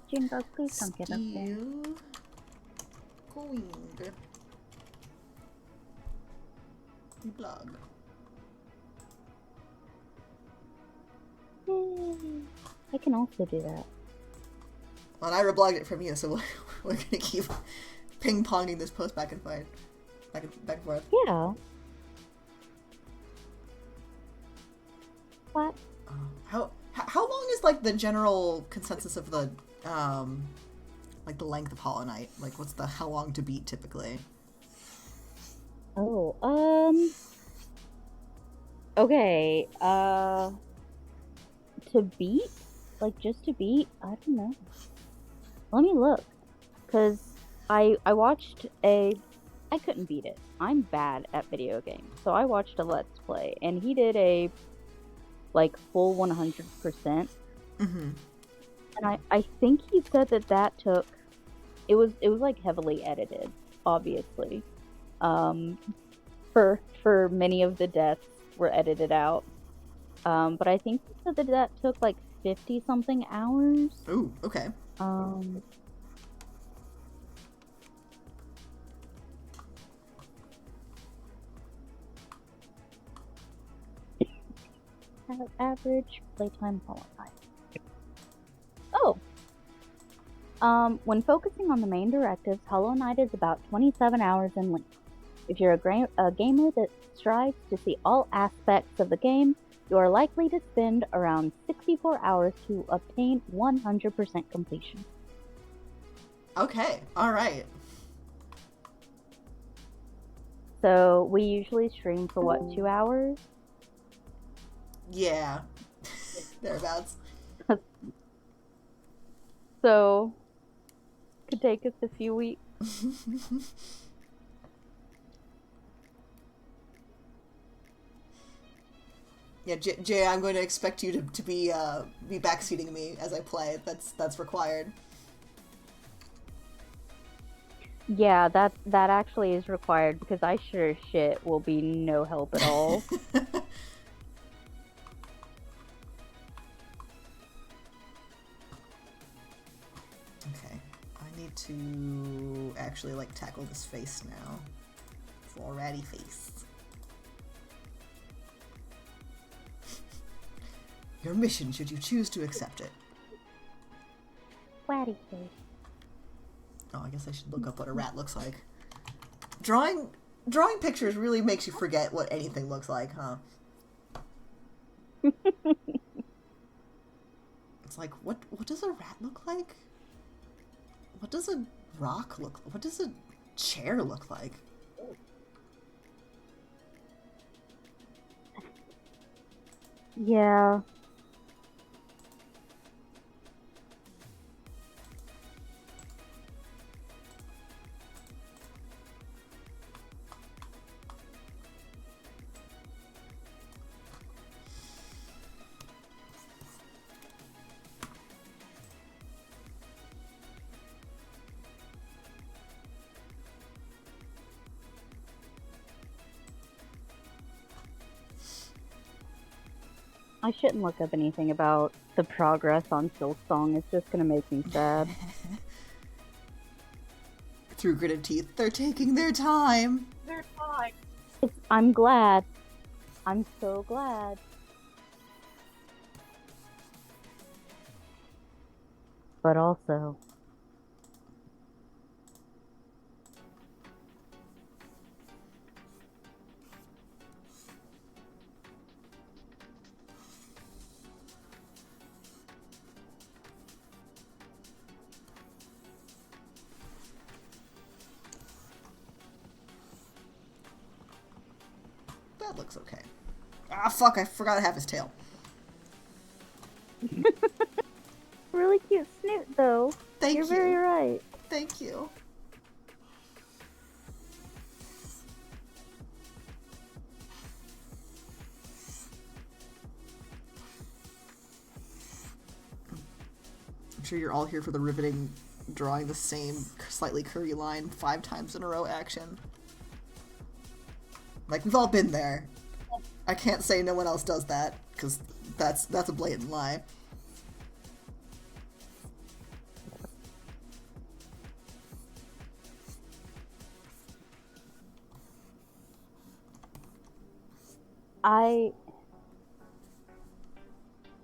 Jingo, please don't get up there. Going. Reblog. Yay. I can also do that. Well, and I reblogged it from you, so we're gonna keep ping-ponging this post back and forth. Back and forth. Yeah. What? How long is like the general consensus of the like the length of Hollow Knight? Like, what's the how long to beat typically? Oh, okay, to beat? Like, just to beat? I don't know. Let me look. Because I watched I couldn't beat it. I'm bad at video games. So I watched a Let's Play, and he did a, like, full 100%. Mm-hmm. And I think he said that took... It was, like, heavily edited, obviously. For many of the deaths were edited out. But I think he said that took like 50-something hours. Ooh, okay. Average playtime Hollow Knight. Oh! When focusing on the main directives, Hollow Knight is about 27 hours in length. If you're a gamer that strives to see all aspects of the game, you are likely to spend around 64 hours to obtain 100% completion. Okay, alright. So, we usually stream for what, 2 hours? Yeah. Thereabouts. So, could take us a few weeks. Yeah, Jay, I'm going to expect you to be backseating me as I play. That's required. Yeah, that actually is required because I sure as shit will be no help at all. Okay, I need to actually like tackle this face now. Full ratty face. Your mission, should you choose to accept it. Watty face. Oh, I guess I should look up what a rat looks like. Drawing pictures really makes you forget what anything looks like, huh? It's like, what does a rat look like? What does a rock look like? What does a chair look like? Yeah. I shouldn't look up anything about the progress on Silksong. It's just gonna make me sad. Through gritted teeth, they're taking their time. I'm glad. I'm so glad. But also, That looks okay. Ah, fuck, I forgot to have his tail. really cute snoot though. Thank You're you. very right. Thank you. I'm sure you're all here for the riveting drawing the same slightly curvy line 5 times in a row action. Like, we've all been there. I can't say no one else does that, because that's a blatant lie.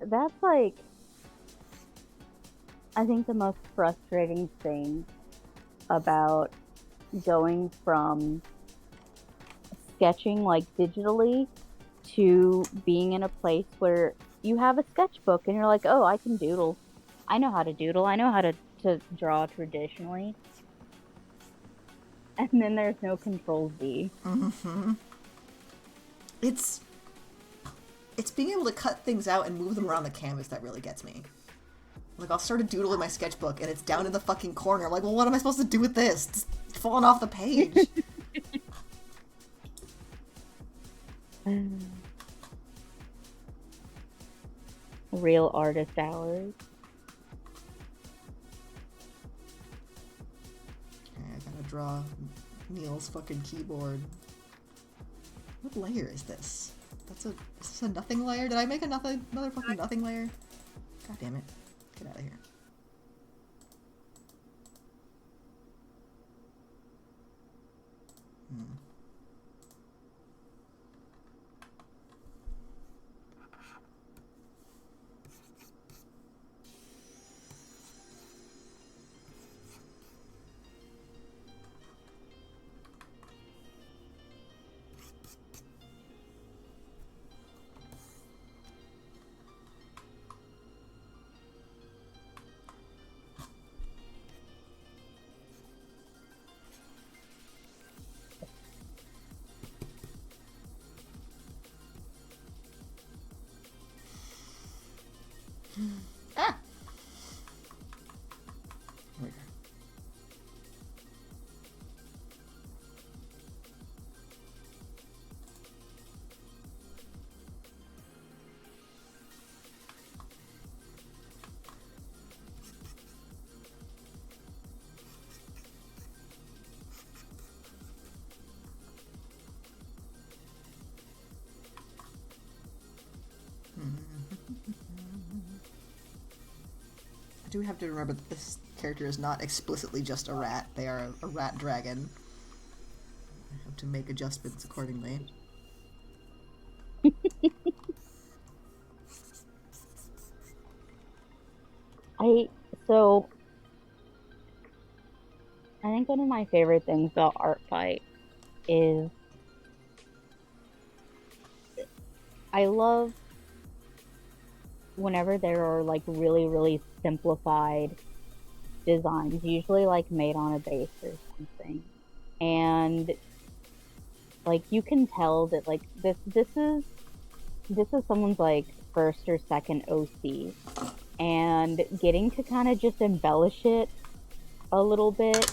That's like, I think the most frustrating thing about going from sketching like digitally to being in a place where you have a sketchbook and you're like, oh, I can doodle. I know how to doodle. I know how to draw traditionally. And then there's no Control Z. Mm-hmm. It's being able to cut things out and move them around the canvas that really gets me. Like, I'll start a doodle in my sketchbook and it's down in the fucking corner. I'm like, well, what am I supposed to do with this? It's falling off the page. Real artist hours. Okay, I gotta draw Neil's fucking keyboard. What layer is this? Is this a nothing layer? Did I make another fucking nothing layer? God damn it. Get out of here. do have to remember that this character is not explicitly just a rat. They are a rat dragon. I have to make adjustments accordingly. So I think one of my favorite things about Art Fight is I love whenever there are like really, really simplified designs, usually like made on a base or something. And like you can tell that like this is someone's like first or second OC. And getting to kind of just embellish it a little bit,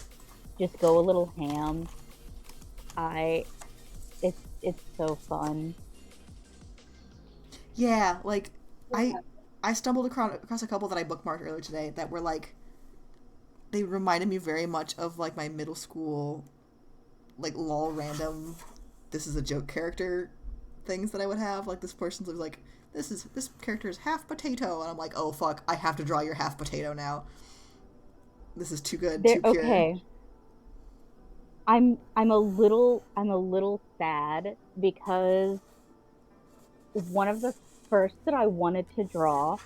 just go a little ham. It's so fun. Yeah, like I stumbled across a couple that I bookmarked earlier today that were like, they reminded me very much of like my middle school, like lol random, this is a joke character things that I would have. Like this person's like, this character is half potato, and I'm like, oh fuck, I have to draw your half potato now. This is too good, too pure. Okay. I'm a little sad because one of the first that I wanted to draw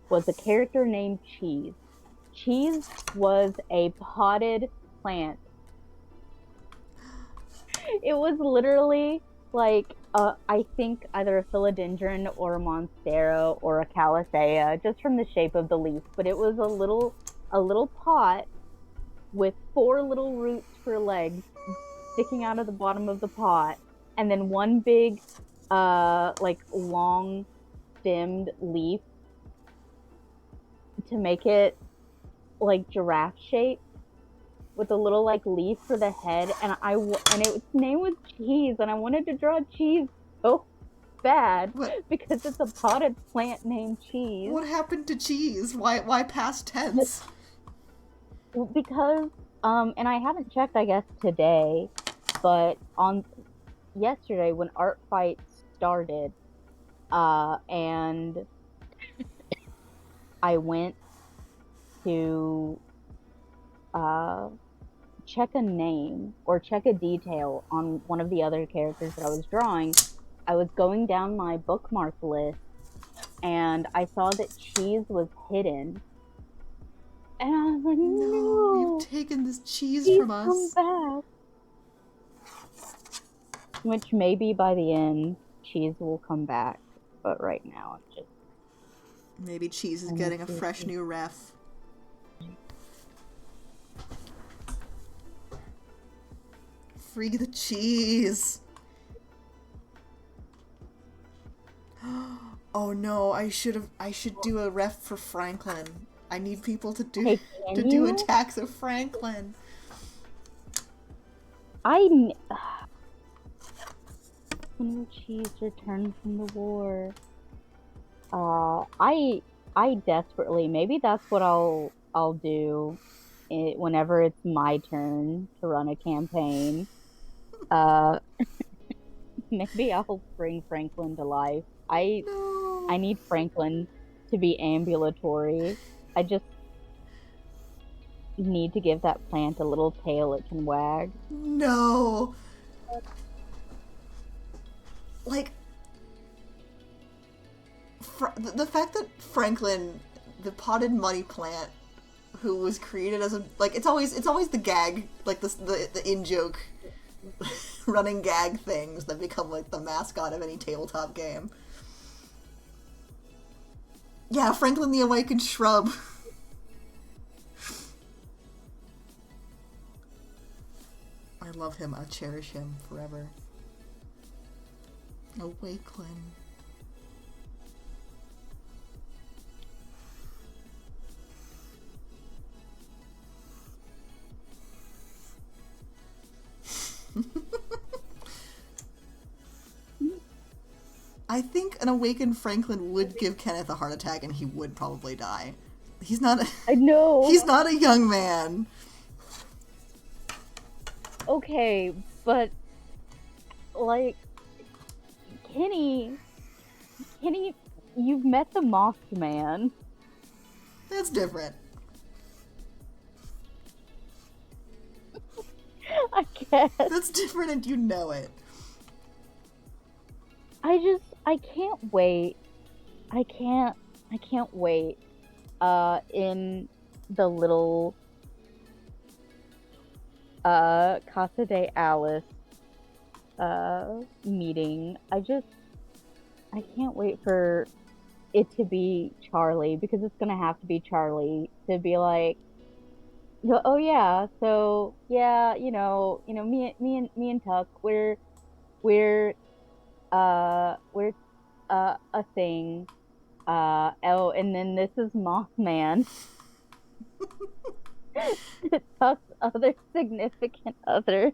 was a character named Cheese. Cheese was a potted plant. It was literally like I think either a philodendron or a monstera or a calisthea, just from the shape of the leaf. But it was a little pot with 4 little roots for legs sticking out of the bottom of the pot, and then one big like long stemmed leaf to make it like giraffe shaped with a little like leaf for the head, and its name was Cheese, and I wanted to draw Cheese so bad because it's a potted plant named Cheese. What happened to Cheese? Why past tense? Because and I haven't checked, I guess, today, but on yesterday when Art Fight started, and I went to check a name or check a detail on one of the other characters that I was drawing, I was going down my bookmark list and I saw that Cheese was hidden. And I was like, no, you've taken this cheese from us. Come back. Which maybe by the end, Cheese will come back. But right now, it's just... Maybe Cheese is getting a fresh new ref. Free the cheese! Oh no, I should do a ref for Franklin. I need people to do attacks of Franklin. When will Cheese return from the war? I desperately, maybe that's what I'll do whenever it's my turn to run a campaign. Maybe I'll bring Franklin to life. I need Franklin to be ambulatory. I just need to give that plant a little tail it can wag. No. Like, the fact that Franklin, the potted money plant, who was created as a, like, it's always the gag, like the in-joke running gag things that become like the mascot of any tabletop game. Yeah, Franklin the Awakened Shrub. I love him. I cherish him forever. Awaken. I think an awakened Franklin would give Kenneth a heart attack and he would probably die. He's not I know. He's not a young man. Okay, but like Kenny, you've met the Moss Man. That's different. I guess. That's different and you know it. I can't wait. I can't wait. In the little Casa de Alice meeting, I can't wait for it to be Charlie, because it's gonna have to be Charlie to be like, oh yeah, so yeah, me and Tuck, we're a thing. Oh, and then this is Mothman, Tuck's other significant other.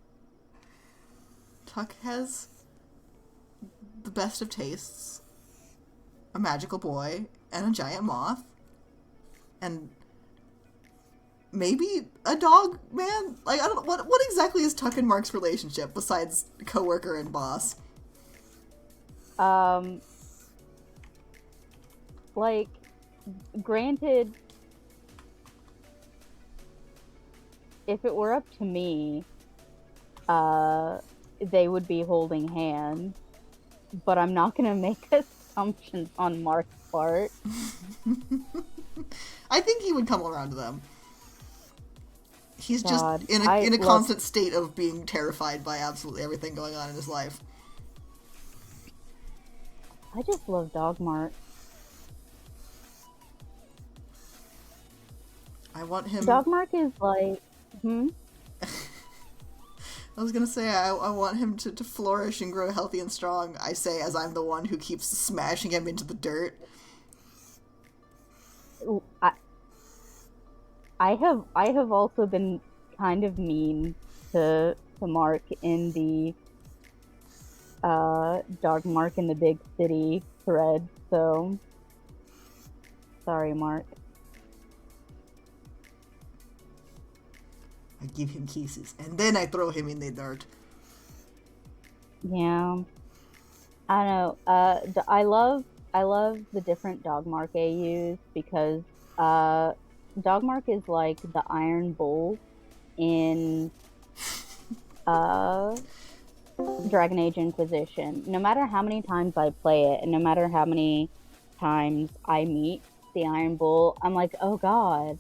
Tuck has the best of tastes, a magical boy, and a giant moth, and maybe a dog man. Like, I don't what exactly is Tuck and Mark's relationship besides coworker and boss? Um, like, granted, if it were up to me, uh, they would be holding hands, but I'm not gonna make assumptions on Mark's part. I think he would come around to them. He's God, just in a constant state of being terrified by absolutely everything going on in his life. I just love Dog Mark. I want him. Dog Mark is like, I was gonna say I want him to flourish and grow healthy and strong. I say as I'm the one who keeps smashing him into the dirt. I have also been kind of mean to Mark in the Dog Mark in the Big City thread, so sorry, Mark. I give him kisses and then I throw him in the dirt. Yeah, I know. I love the different Dog Mark AUs, because Dog Mark is like the Iron Bull in Dragon Age Inquisition. No matter how many times I play it, and no matter how many times I meet the Iron Bull, I'm like, oh god,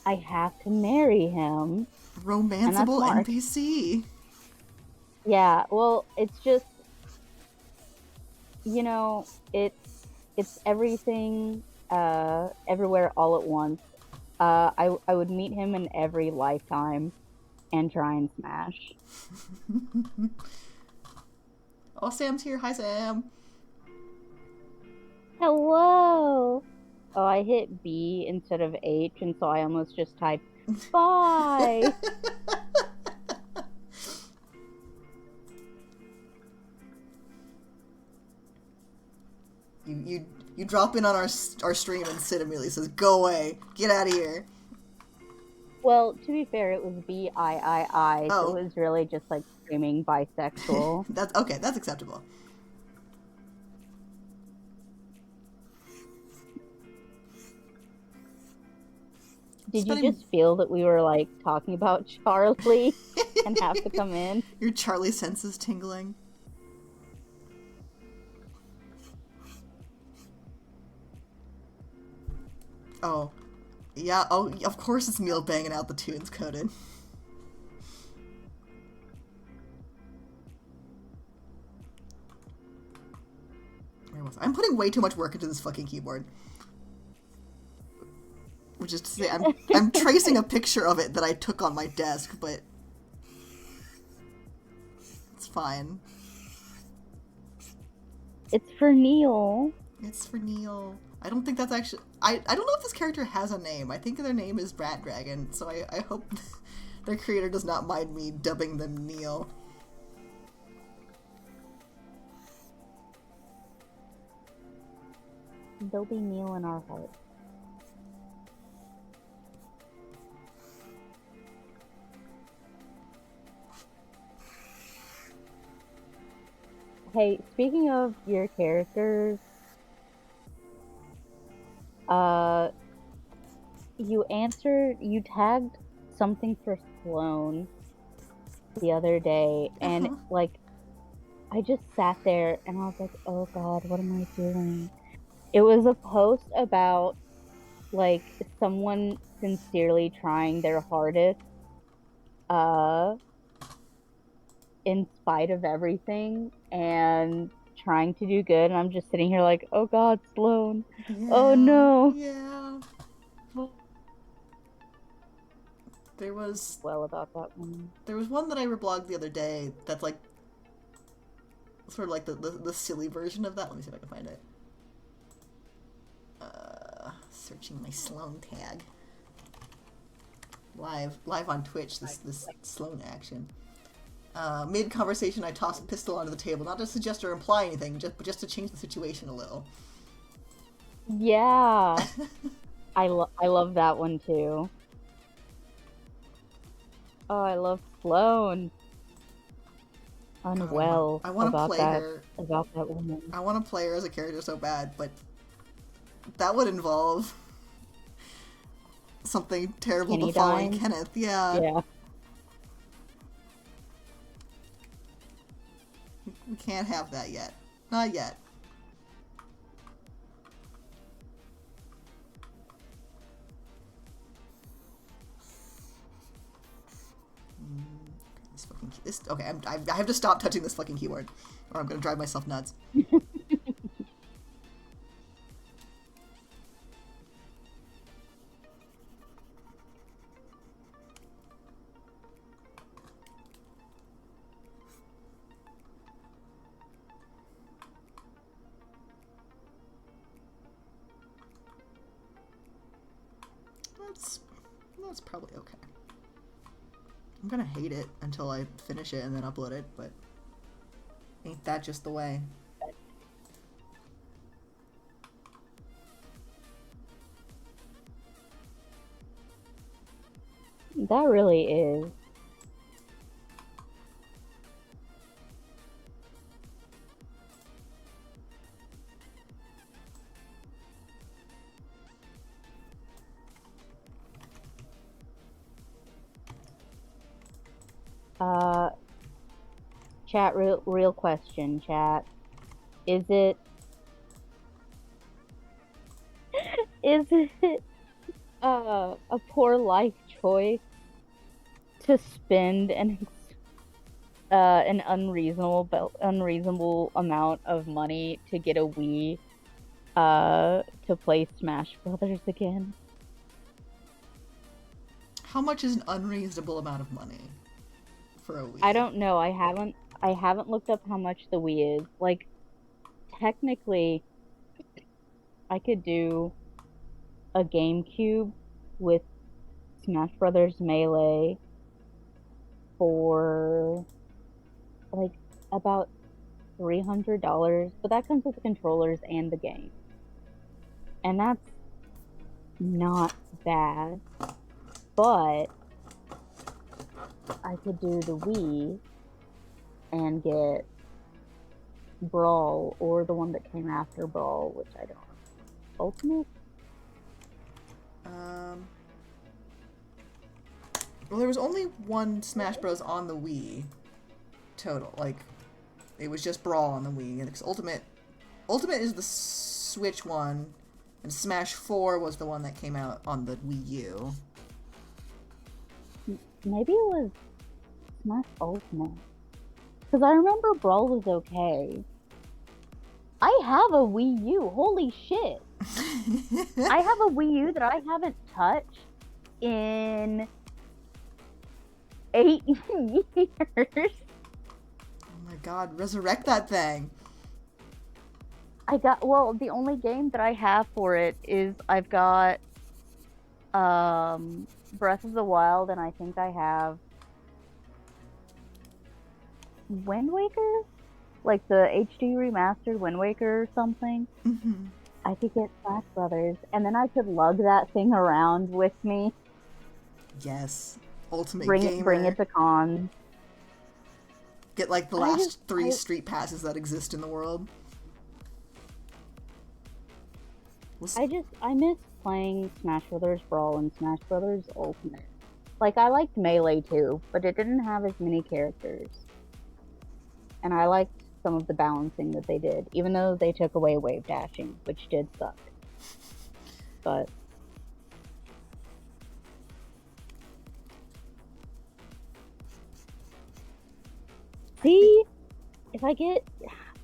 I have to marry him. Romanceable NPC. Yeah, well, it's just, it's everything, everywhere all at once. I would meet him in every lifetime and try and smash. Oh, Sam's here. Hi, Sam. Hello! Oh, I hit B instead of H, and so I almost just typed bye! You drop in on our stream and Sid immediately says, "Go away, get out of here." Well, to be fair, it was B-I-I-I, Oh. so it was really just like screaming bisexual. That's okay. That's acceptable. Did you just feel that we were like talking about Charlie and have to come in? Your Charlie senses tingling. Oh. Yeah, oh, of course it's Neil banging out the tunes coded. Where was I? I'm putting way too much work into this fucking keyboard. Which is to say, I'm tracing a picture of it that I took on my desk, but it's fine. It's for Neil. It's for Neil. I don't think that's actually... I don't know if this character has a name. I think their name is Brat Dragon, so I hope their creator does not mind me dubbing them Neil. They'll be Neil in our hearts. Hey, speaking of your characters, you tagged something for Sloane. the other day, and Uh-huh. like I just sat there and I was like, oh God, what am I doing? It was a post about like someone sincerely trying their hardest, uh, in spite of everything and trying to do good. And I'm just sitting here like, oh God, Sloan. Oh Yeah, no. yeah. There was Well, about that one. there was one that I reblogged the other day that's like sort of like the silly version of that. Let me see if I can find it. Searching my Sloan tag. Live on Twitch. This Sloan action. Mid conversation, I toss a pistol onto the table, not to suggest or imply anything, but just to change the situation a little. Yeah. I love that one too. Oh, I love Sloan. God, Unwell I want to play her. about that woman. I want to play her as a character so bad, but that would involve something terrible Kenny befalling dying. Kenneth. Yeah, Yeah. we can't have that yet. Not yet. This okay. I have to stop touching this fucking keyboard, or I'm gonna drive myself nuts. That's probably okay. I'm gonna hate it until I finish it and then upload it, but ain't that just the way? That really is. Uh, Chat, real question, chat. Is it is it a poor life choice to spend an unreasonable amount of money to get a Wii to play Smash Brothers again? How much is an unreasonable amount of money for a I Wii? don't know. I haven't looked up how much the Wii is. Like technically I could do a GameCube with Smash Brothers Melee for like about $300, but that comes with the controllers and the game. And that's not bad. But I could do the Wii and get Brawl or the one that came after Brawl, which I don't know. Ultimate? Well, there was only one Smash Bros. On the Wii total. Like, it was just Brawl on the Wii. And Ultimate is the Switch one, and Smash 4 was the one that came out on the Wii U. Maybe it was Smash Ultimate. Because I remember Brawl was okay. I have a Wii U. Holy shit. I have a Wii U that I haven't touched in 8 years. Oh my god, resurrect that thing. The only game that I have for it is I've got Breath of the Wild, and I think I have Wind Waker? Like the HD remastered Wind Waker or something. Mm-hmm. I could get Smash Brothers, and then I could lug that thing around with me. Yes. Ultimate Bring Gamer. it to cons. Get like the last three street passes that exist in the world. I miss playing Smash Brothers Brawl and Smash Brothers Ultimate. Like, I liked Melee too, but it didn't have as many characters. And I liked some of the balancing that they did, even though they took away wave dashing, which did suck. But see, if I get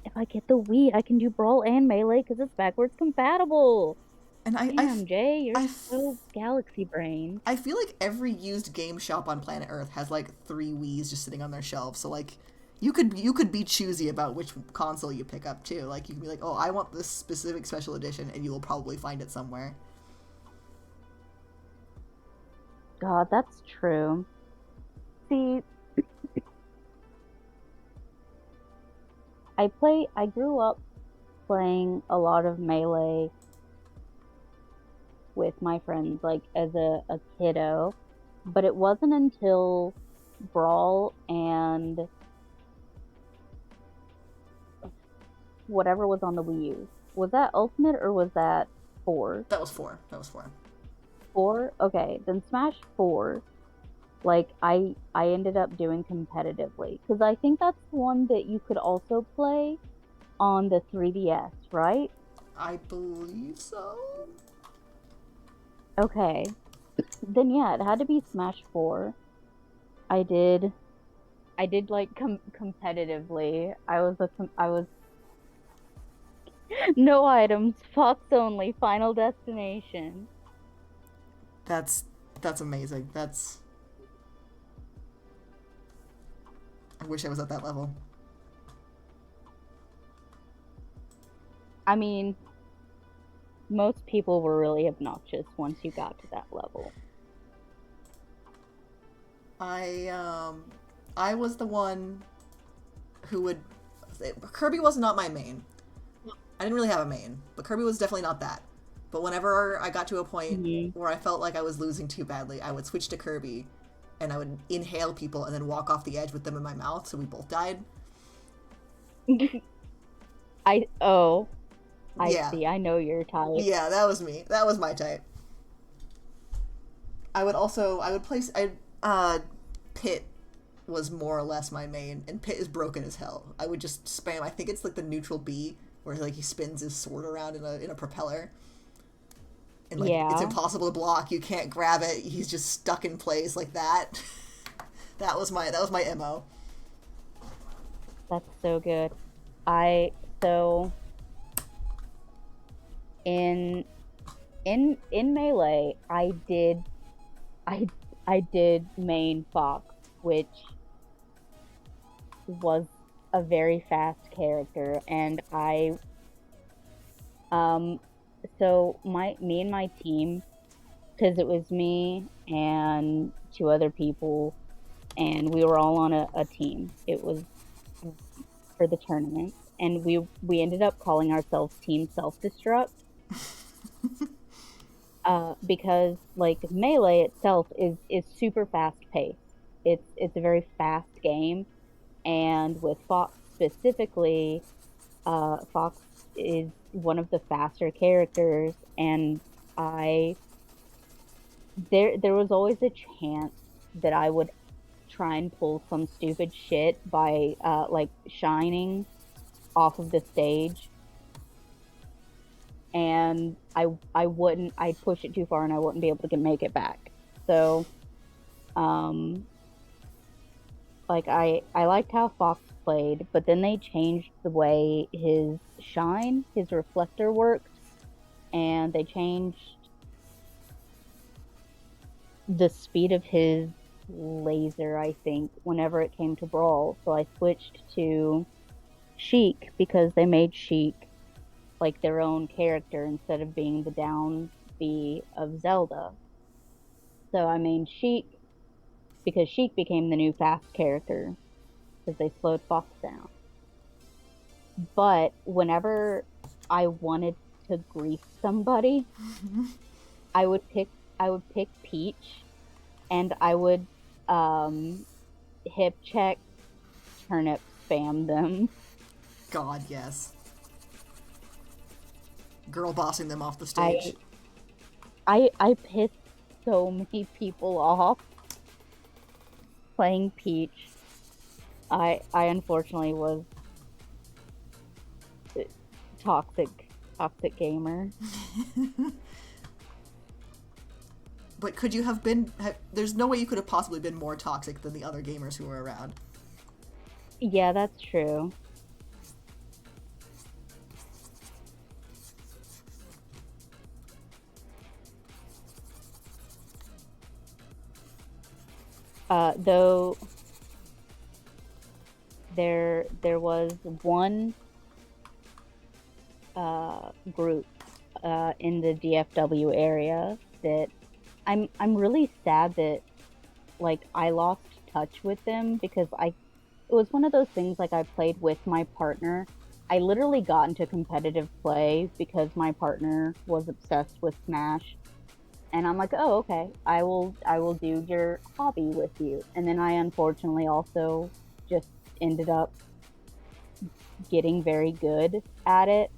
the Wii, I can do Brawl and Melee because it's backwards compatible. And Damn, Jay, you're I, so galaxy brain. I feel like every used game shop on planet Earth has like 3 Wii's just sitting on their shelves. So like, you could be choosy about which console you pick up too. Like you can be like, oh, I want this specific special edition, and you will probably find it somewhere. God, that's true. See, I grew up playing a lot of Melee with my friends, like, as a kiddo. But it wasn't until Brawl and whatever was on the Wii U. Was that Ultimate or was that 4? That was 4. That was 4. 4? Okay, then Smash 4, like, I ended up doing competitively. Because I think that's the one that you could also play on the 3DS, right? I believe so. Okay. Then yeah, it had to be Smash 4. I did like competitively. I was no items, Fox only, Final Destination. That's amazing. I wish I was at that level. I mean, most people were really obnoxious once you got to that level. I was the one who would. Kirby was not my main. I didn't really have a main, but Kirby was definitely not that. But whenever I got to a point where I felt like I was losing too badly, I would switch to Kirby, and I would inhale people and then walk off the edge with them in my mouth, so we both died. I see. I know your type. Yeah, that was me. That was my type. I would place. Pit was more or less my main, and Pit is broken as hell. I would just spam. I think it's like the neutral B, where like he spins his sword around in a propeller, and like it's impossible to block. You can't grab it. He's just stuck in place like that. that was my MO. That's so good. In Melee, I did main Fox, which was a very fast character, and so me and my team, because it was me and 2 other people, and we were all on a team. It was for the tournament, and we ended up calling ourselves Team Self-Destruct. Because like Melee itself is super fast paced. It's a very fast game, and with Fox specifically, Fox is one of the faster characters, and there was always a chance that I would try and pull some stupid shit by like shining off of the stage, and I'd push it too far and I wouldn't be able to make it back. So like I liked how Fox played, but then they changed the way his reflector worked, and they changed the speed of his laser, I think, whenever it came to Brawl. So I switched to Sheik because they made Sheik like their own character instead of being the down B of Zelda. So I mean Sheik because Sheik became the new fast character because they slowed Fox down. But whenever I wanted to grief somebody, I would pick Peach, and I would hip check, turnip spam them. God, yes. Girl bossing them off the stage. I pissed so many people off. playing Peach, I unfortunately was a toxic gamer. But could you have been? There's no way you could have possibly been more toxic than the other gamers who were around. Yeah, that's true. Though there was one group in the DFW area that I'm really sad that like I lost touch with them because it was one of those things like I played with my partner. I literally got into competitive play because my partner was obsessed with Smash. And I'm like, "Oh, okay. I will do your hobby with you." And then I unfortunately also just ended up getting very good at it.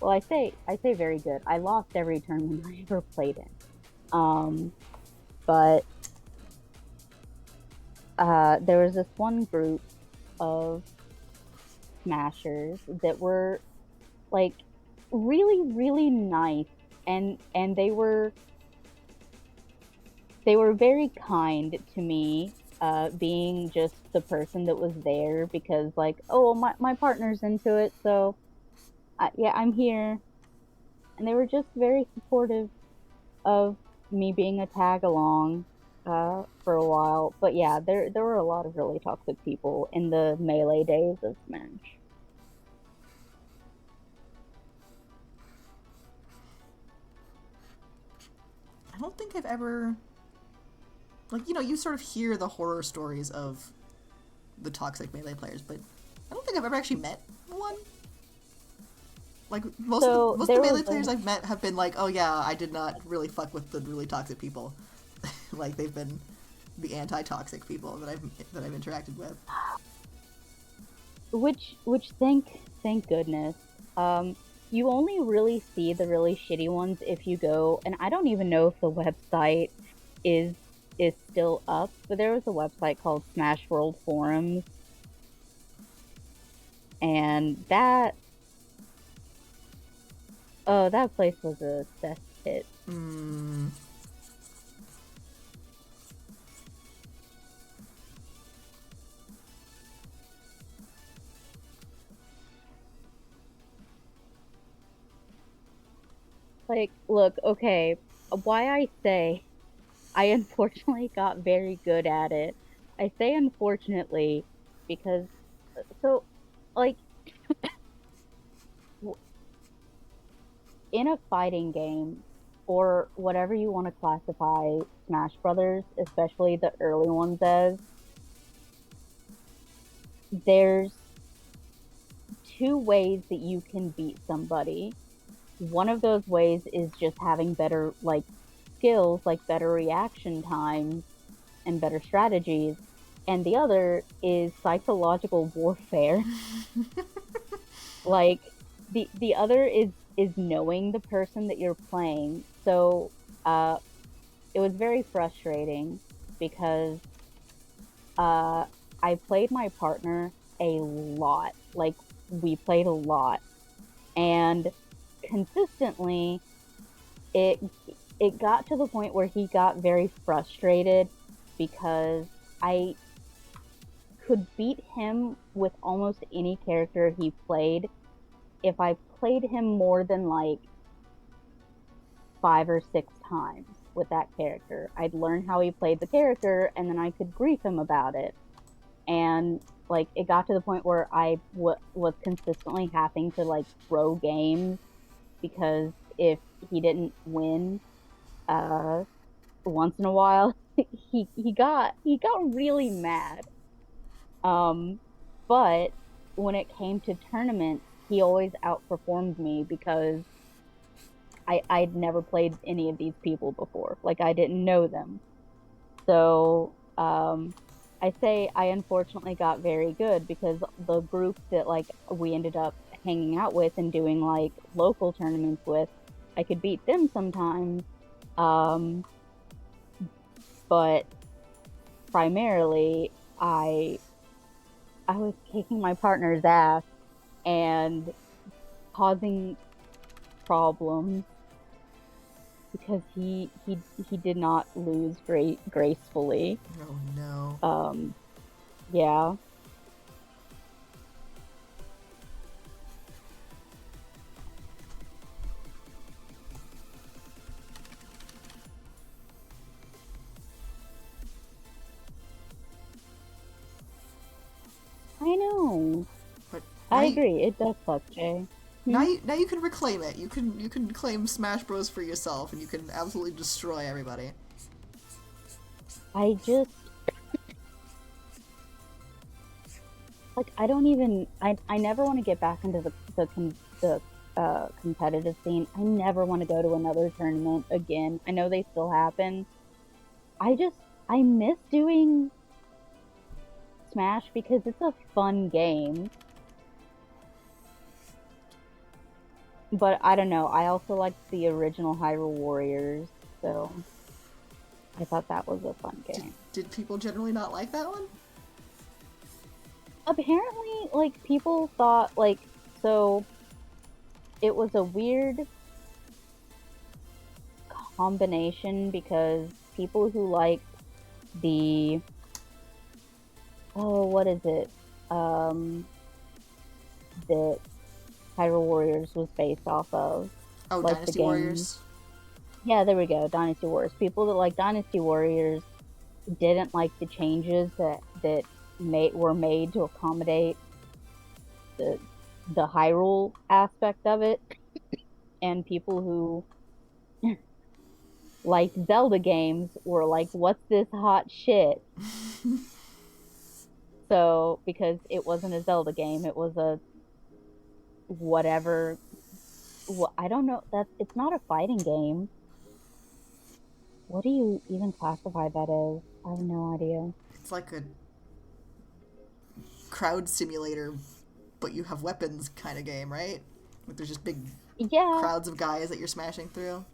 Well, I say very good. I lost every tournament I ever played in. But there was this one group of smashers that were like really nice, and they were very kind to me, being just the person that was there because like, oh, my partner's into it, so yeah, I'm here. And they were just very supportive of me being a tag along for a while. But yeah, there were a lot of really toxic people in the melee days of Smash. I don't think I've ever, like, you sort of hear the horror stories of the toxic melee players, but I don't think I've ever actually met one. Like So most of the there melee was players I've met have been like, oh yeah, I did not really fuck with the really toxic people. Like they've been the anti-toxic people that I've interacted with. which thank goodness. You only really see the really shitty ones if you go, and I don't even know if the website is is still up, but there was a website called Smash World Forums, and that place was a cesspit. Mm, Like, look, okay, why I say I unfortunately got very good at it. I say unfortunately because so like w- in a fighting game or whatever you want to classify Smash Brothers, especially the early ones as, there's two ways that you can beat somebody. One of those ways is just having better like skills, like better reaction times and better strategies, and the other is psychological warfare. Like the other is knowing the person that you're playing. So uh it was very frustrating because uh I played my partner a lot. Like we played a lot, and consistently it it got to the point where he got very frustrated because I could beat him with almost any character he played if I played him more than like 5 or 6 times with that character. I'd learn how he played the character and then I could grief him about it. And like it got to the point where was consistently having to like throw games because if he didn't win uh once in a while, he got really mad. Um, but when it came to tournaments, he always outperformed me because I'd never played any of these people before. Like I didn't know them. So I say I unfortunately got very good because the group that like we ended up hanging out with and doing like local tournaments with, I could beat them sometimes. Um, but primarily I was kicking my partner's ass and causing problems because he did not lose gracefully. Oh no. Yeah. I know. But I agree. It does suck, Jay. now you can reclaim it. You can claim Smash Bros for yourself, and you can absolutely destroy everybody. I just like I don't even I never want to get back into the competitive scene. I never want to go to another tournament again. I know they still happen. I miss doing Smash because it's a fun game. But I don't know. I also liked the original Hyrule Warriors, so I thought that was a fun game. Did people generally not like that one? Apparently, like, people thought, like, so it was a weird combination because people who liked the, oh, what is it, that Hyrule Warriors was based off of. Oh, like Dynasty the game. Warriors? Yeah, there we go, Dynasty Warriors. People that like Dynasty Warriors didn't like the changes that were made to accommodate the Hyrule aspect of it, and people who liked Zelda games were like, "What's this hot shit?" So because it wasn't a Zelda game, it was a whatever. Well, I don't know. It's not a fighting game. What do you even classify that as? I have no idea. It's like a crowd simulator, but you have weapons kind of game, right? Like there's just big crowds of guys that you're smashing through.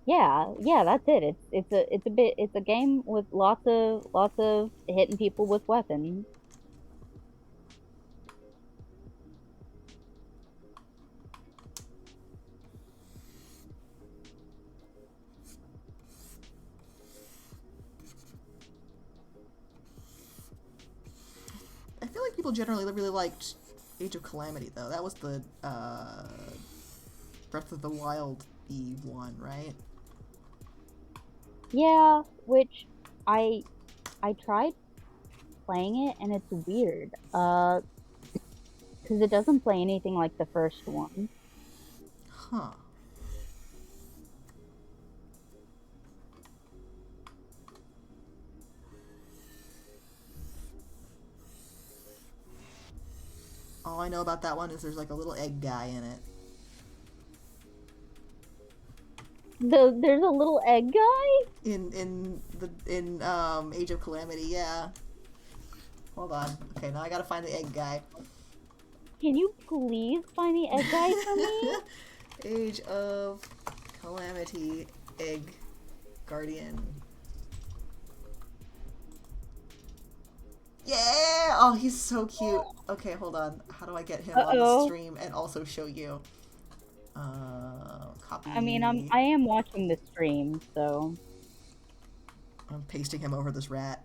Yeah, that's it. It's a game with lots of hitting people with weapons. I feel like people generally really liked Age of Calamity, though. That was the Breath of the Wild one, right? Yeah, which I tried playing it and it's weird. Because it doesn't play anything like the first one. Huh. All I know about that one is there's like a little egg guy in it. There's a little egg guy? In Age of Calamity, yeah. Hold on. Okay, now I gotta find the egg guy. Can you please find the egg guy for me? Age of Calamity Egg Guardian. Yeah! Oh, he's so cute. Okay, hold on. How do I get him on the stream and also show you? Copy. I mean, I am watching the stream, so I'm pasting him over this rat.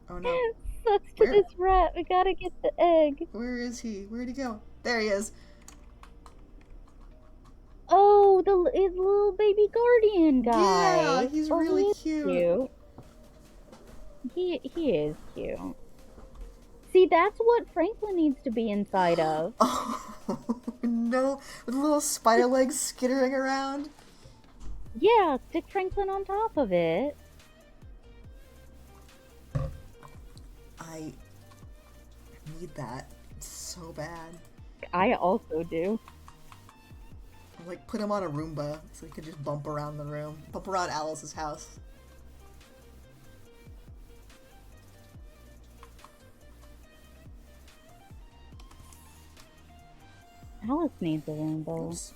Oh no. Sucks to this rat. We gotta get the egg. Where is he? Where'd he go? There he is. Oh, his little baby guardian guy. Yeah, he's really cute. He is cute. See, that's what Franklin needs to be inside of. Oh no, with little spider legs skittering around. Yeah, stick Franklin on top of it. I need that so bad. I also do. Like, put him on a Roomba so he could just bump around the room. Bump around Alice's house. Alice needs a Roomba. Oops.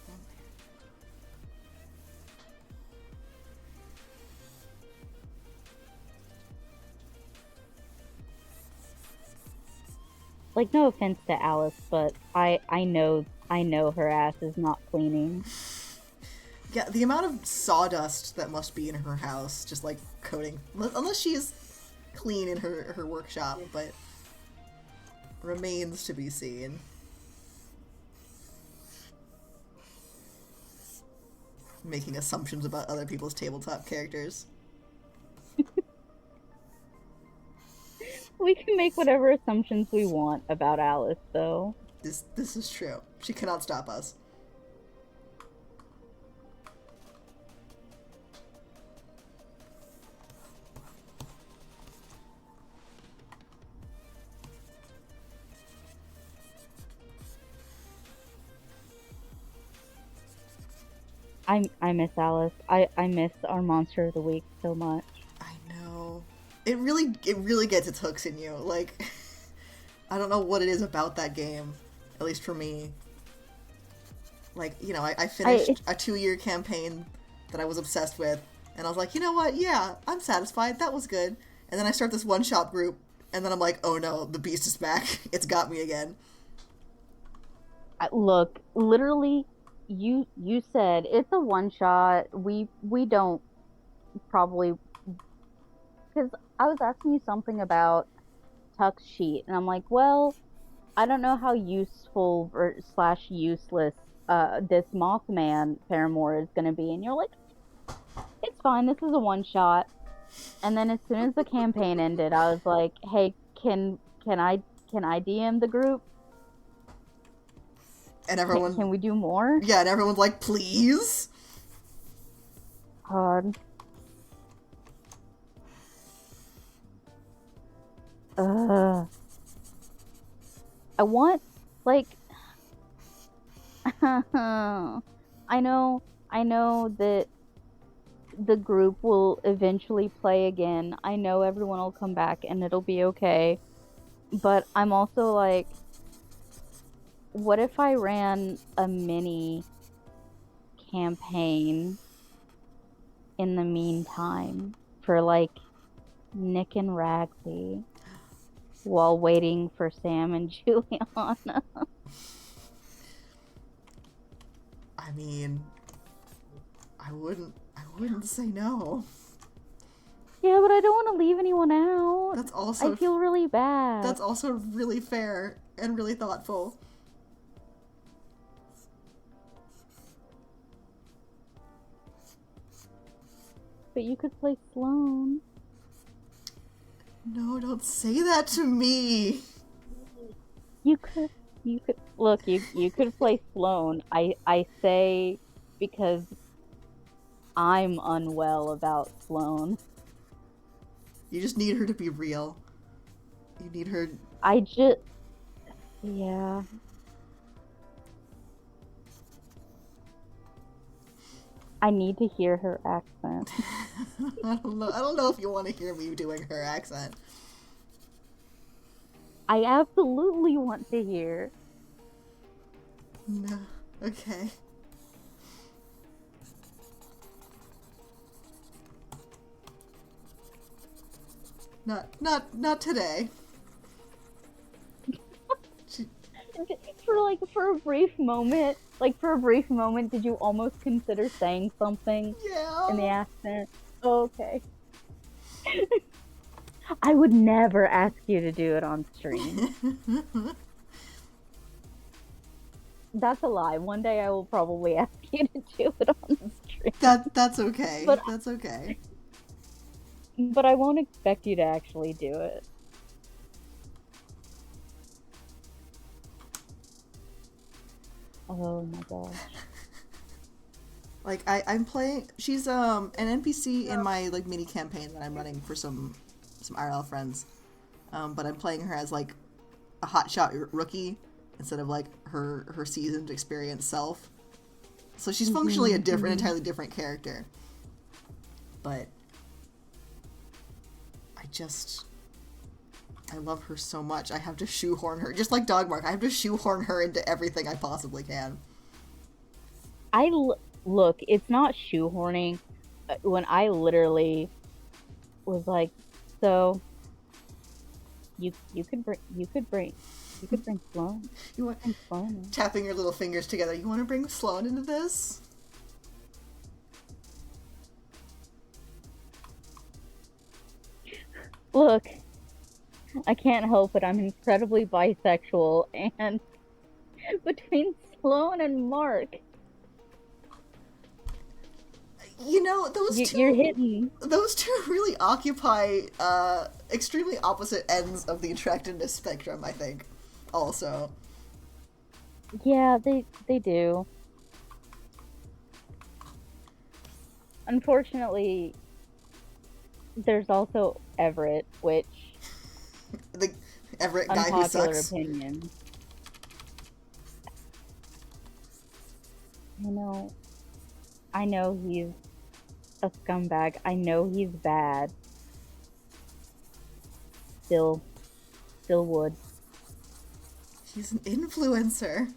like, no offense to Alice, but I know her ass is not cleaning. Yeah, the amount of sawdust that must be in her house, just like coating, unless she's clean in her workshop, but remains to be seen. Making assumptions about other people's tabletop characters. We can make whatever assumptions we want about Alice, though. This is true. She cannot stop us. I miss Alice. I miss our monster of the week so much. I know. It really gets its hooks in you. Like, I don't know what it is about that game, at least for me. Like, you know, I finished a 2-year campaign that I was obsessed with, and I was like, you know what, yeah, I'm satisfied, that was good. And then I start this one-shot group, and then I'm like, oh no, the beast is back. It's got me again. Look, literally, you said it's a one-shot. We don't probably... Because I was asking you something about Tuck's sheet, and I'm like, well, I don't know how useful or / useless this Mothman paramour is going to be. And you're like, it's fine, this is a one-shot. And then as soon as the campaign ended, I was like, hey, can I DM the group? And everyone... Can we do more? Yeah, and everyone's like, please? God. I want, like... I know that the group will eventually play again. I know everyone will come back and it'll be okay. But I'm also like, what if I ran a mini campaign in the meantime for, like, Nick and Ragsy while waiting for Sam and Juliana? I mean, I wouldn't say no. Yeah, but I don't want to leave anyone out. That's also... I feel really bad. That's also really fair and really thoughtful. But you could play Sloane. No, don't say that to me. You could look, you could play Sloane. I say because I'm unwell about Sloane. You just need her to be real. You need her... Yeah. I need to hear her accent. I don't know if you want to hear me doing her accent. I absolutely want to hear. No. Okay. Not today. For a brief moment, did you almost consider saying something? Yeah. In the accent? Oh, okay. I would never ask you to do it on stream. That's a lie. One day I will probably ask you to do it on stream. That's okay. But that's okay. But I won't expect you to actually do it. Oh my gosh. Like, I'm playing... She's an NPC in my, like, mini campaign that I'm running for some IRL friends. But I'm playing her as, like, a hotshot rookie instead of, like, her seasoned, experienced self. So she's functionally entirely different character. But I love her so much. I have to shoehorn her. Just like Dogmark, I have to shoehorn her into everything I possibly can. Look, it's not shoehorning. When I literally was like, so you could You could bring Sloan. You want Bring Sloan in. tapping your little fingers together. You want to bring Sloan into this? Look, I can't help it. I'm incredibly bisexual, and between Sloan and Mark, You know, those you're hitting. those two really occupy extremely opposite ends of the attractiveness spectrum, I think. Also. Yeah, they do. Unfortunately, there's also Everett, which The Everett guy who unpopular sucks. opinion. I know he's a scumbag. I know he's bad. Still would. He's an influencer.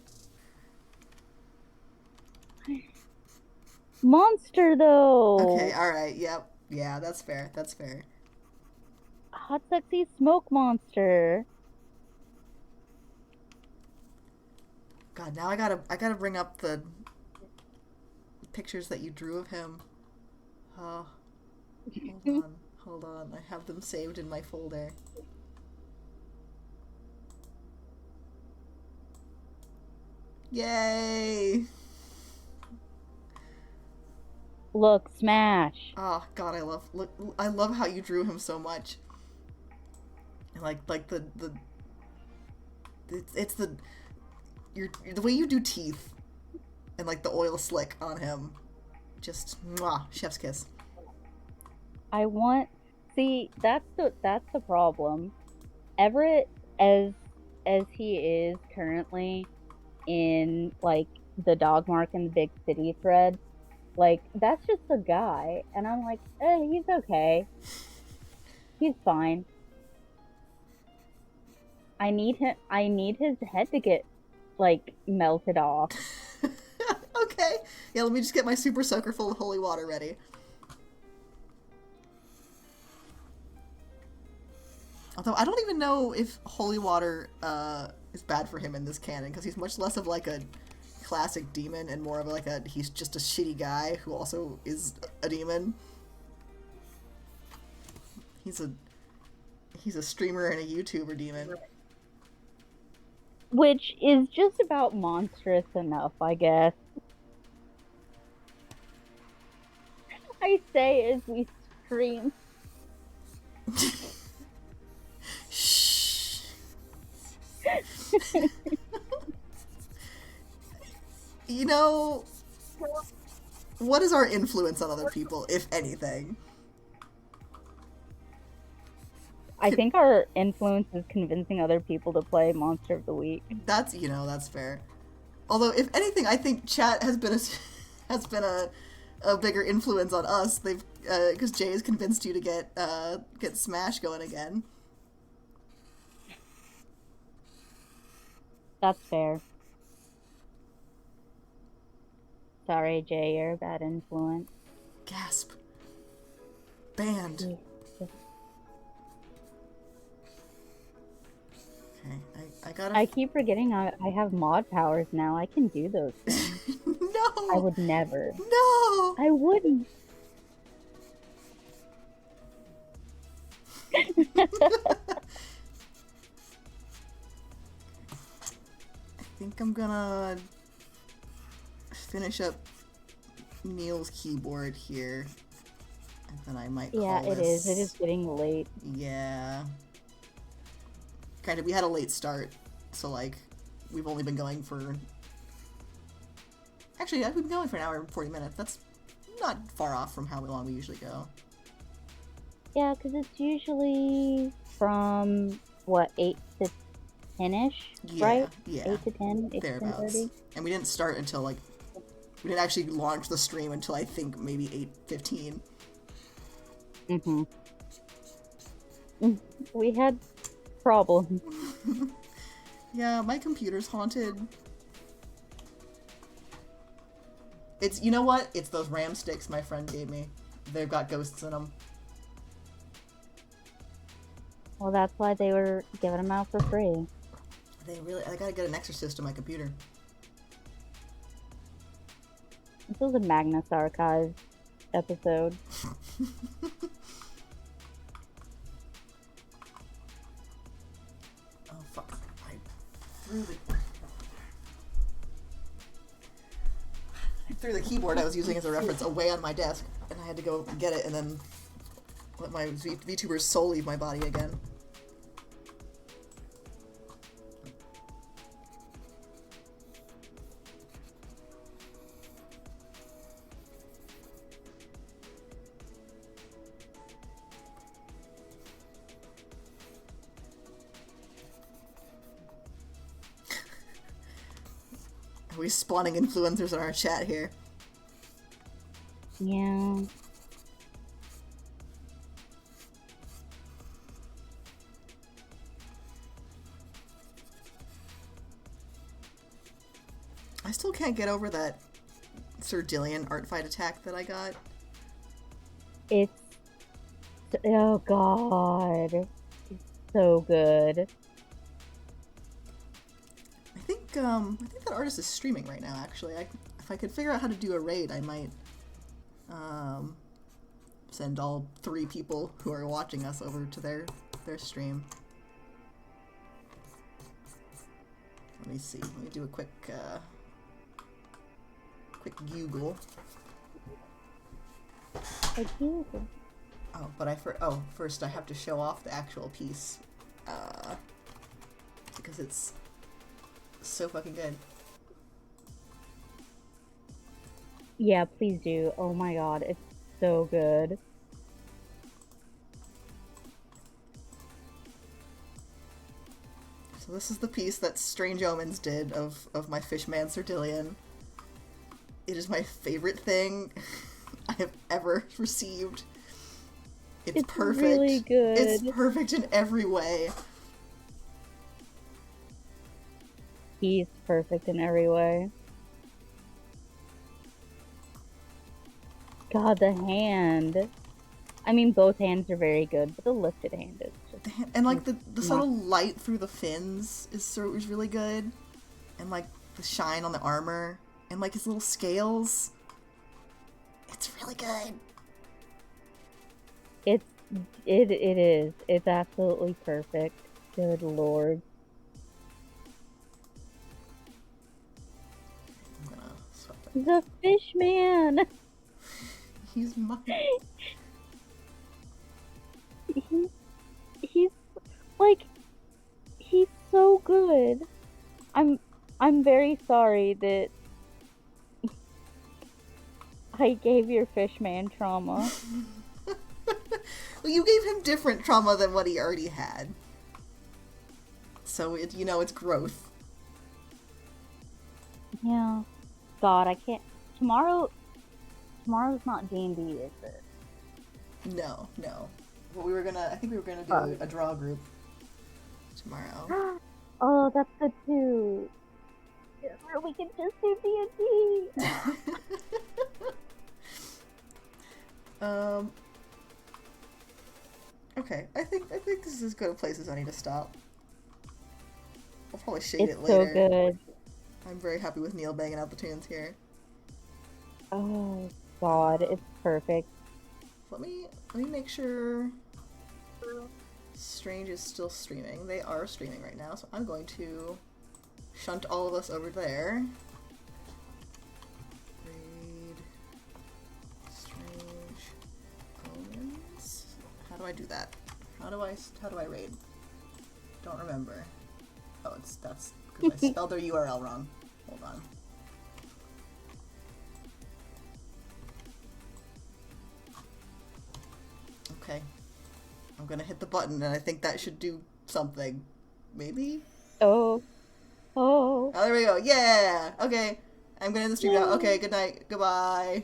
Monster, though! Okay, alright, yep. Yeah, that's fair. That's fair. Hot, sexy smoke monster. God, now I gotta bring up the pictures that you drew of him. Oh, hold on. I have them saved in my folder. Yay! Look, smash. Oh God, I love how you drew him so much. And like the it's the the way you do teeth and like the oil slick on him. Just mwah, chef's kiss. See, that's the problem. Everett, as he is currently in like the dog mark and the big city thread, like that's just a guy, and I'm like, he's okay. He's fine. I need his head to get like melted off. Okay. Yeah, let me just get my super soaker full of holy water ready. Although I don't even know if holy water is bad for him in this canon, because he's much less of like a classic demon and more of like he's just a shitty guy who also is a demon. He's a streamer and a YouTuber demon. Which is just about monstrous enough, I guess. I say as we scream. Shh. You know, what is our influence on other people, if anything? I think our influence is convincing other people to play Monster of the Week. That's fair. Although, if anything, I think chat has been a bigger influence on us. They've because Jay has convinced you to get Smash going again. That's fair. Sorry, Jay, you're a bad influence. Gasp. Banned. Okay, I gotta. I keep forgetting I have mod powers now. I can do those things. No. I would never. No. I wouldn't. I think I'm gonna finish up Neil's keyboard here, and then I might call it this... is. It is getting late. Yeah. Kind of, we had a late start, so like, we've only been going for... Actually, we've been going for an hour and 40 minutes. That's not far off from how long we usually go. Yeah, because it's usually from, what, 8 to 10-ish, right? Yeah. 8 to 10, 8 to Thereabouts. 10:30. And we didn't start until, like, we didn't actually launch the stream until, I think, maybe 8:15. Mm-hmm. We had problems. Yeah, my computer's haunted. It's, you know what? It's those RAM sticks my friend gave me. They've got ghosts in them. Well, that's why they were giving them out for free. I gotta get an exorcist to my computer. This was a Magnus Archive episode. Oh fuck! I threw the keyboard I was using as a reference away on my desk, and I had to go get it and then let my VTuber's soul leave my body again. Are we spawning influencers in our chat here? Yeah. I still can't get over that Sir Dillian art fight attack that I got. It's... Oh god. It's so good. I think that artist is streaming right now, actually. If I could figure out how to do a raid, I might send all 3 people who are watching us over to their stream. Let me see. Let me do a quick Google. Oh, but first I have to show off the actual piece, because it's so fucking good. Yeah, please do. Oh my god, it's so good. So this is the piece that Strange Omens did of my fishman Sir Dillian. It is my favorite thing I have ever received. It's perfect. Really good. It's perfect in every way. He's perfect in every way. God, the hand. I mean, both hands are very good, but the lifted hand is just... And like the subtle light through the fins is really good. And like the shine on the armor. And like his little scales. It's really good. It is. It's absolutely perfect. Good lord. I'm gonna swap that. The fish man! He's mine. He's like, he's so good. I'm very sorry that I gave your fish man trauma. Well, you gave him different trauma than what he already had. So, it's growth. Yeah. God, I can't... Tomorrow's not D&D, is it? No. Well, I think we were gonna do a draw group tomorrow. Oh, that's good too. Or we can just do D&D. Okay, I think this is as good a place as I need to stop. I'll probably shade it It's later. so good. I'm very happy with Neil banging out the tunes here. Oh god, it's perfect. Let me make sure Strange is still streaming. They are streaming right now, so I'm going to shunt all of us over there. Raid Strange Omens. How do I do that? How do I raid? Don't remember. Oh, that's because I spelled their URL wrong. Hold on. Okay. I'm gonna hit the button and I think that should do something. Maybe? Oh, Oh, there we go. Yeah! Okay. I'm gonna end the stream now. Okay, good night. Goodbye.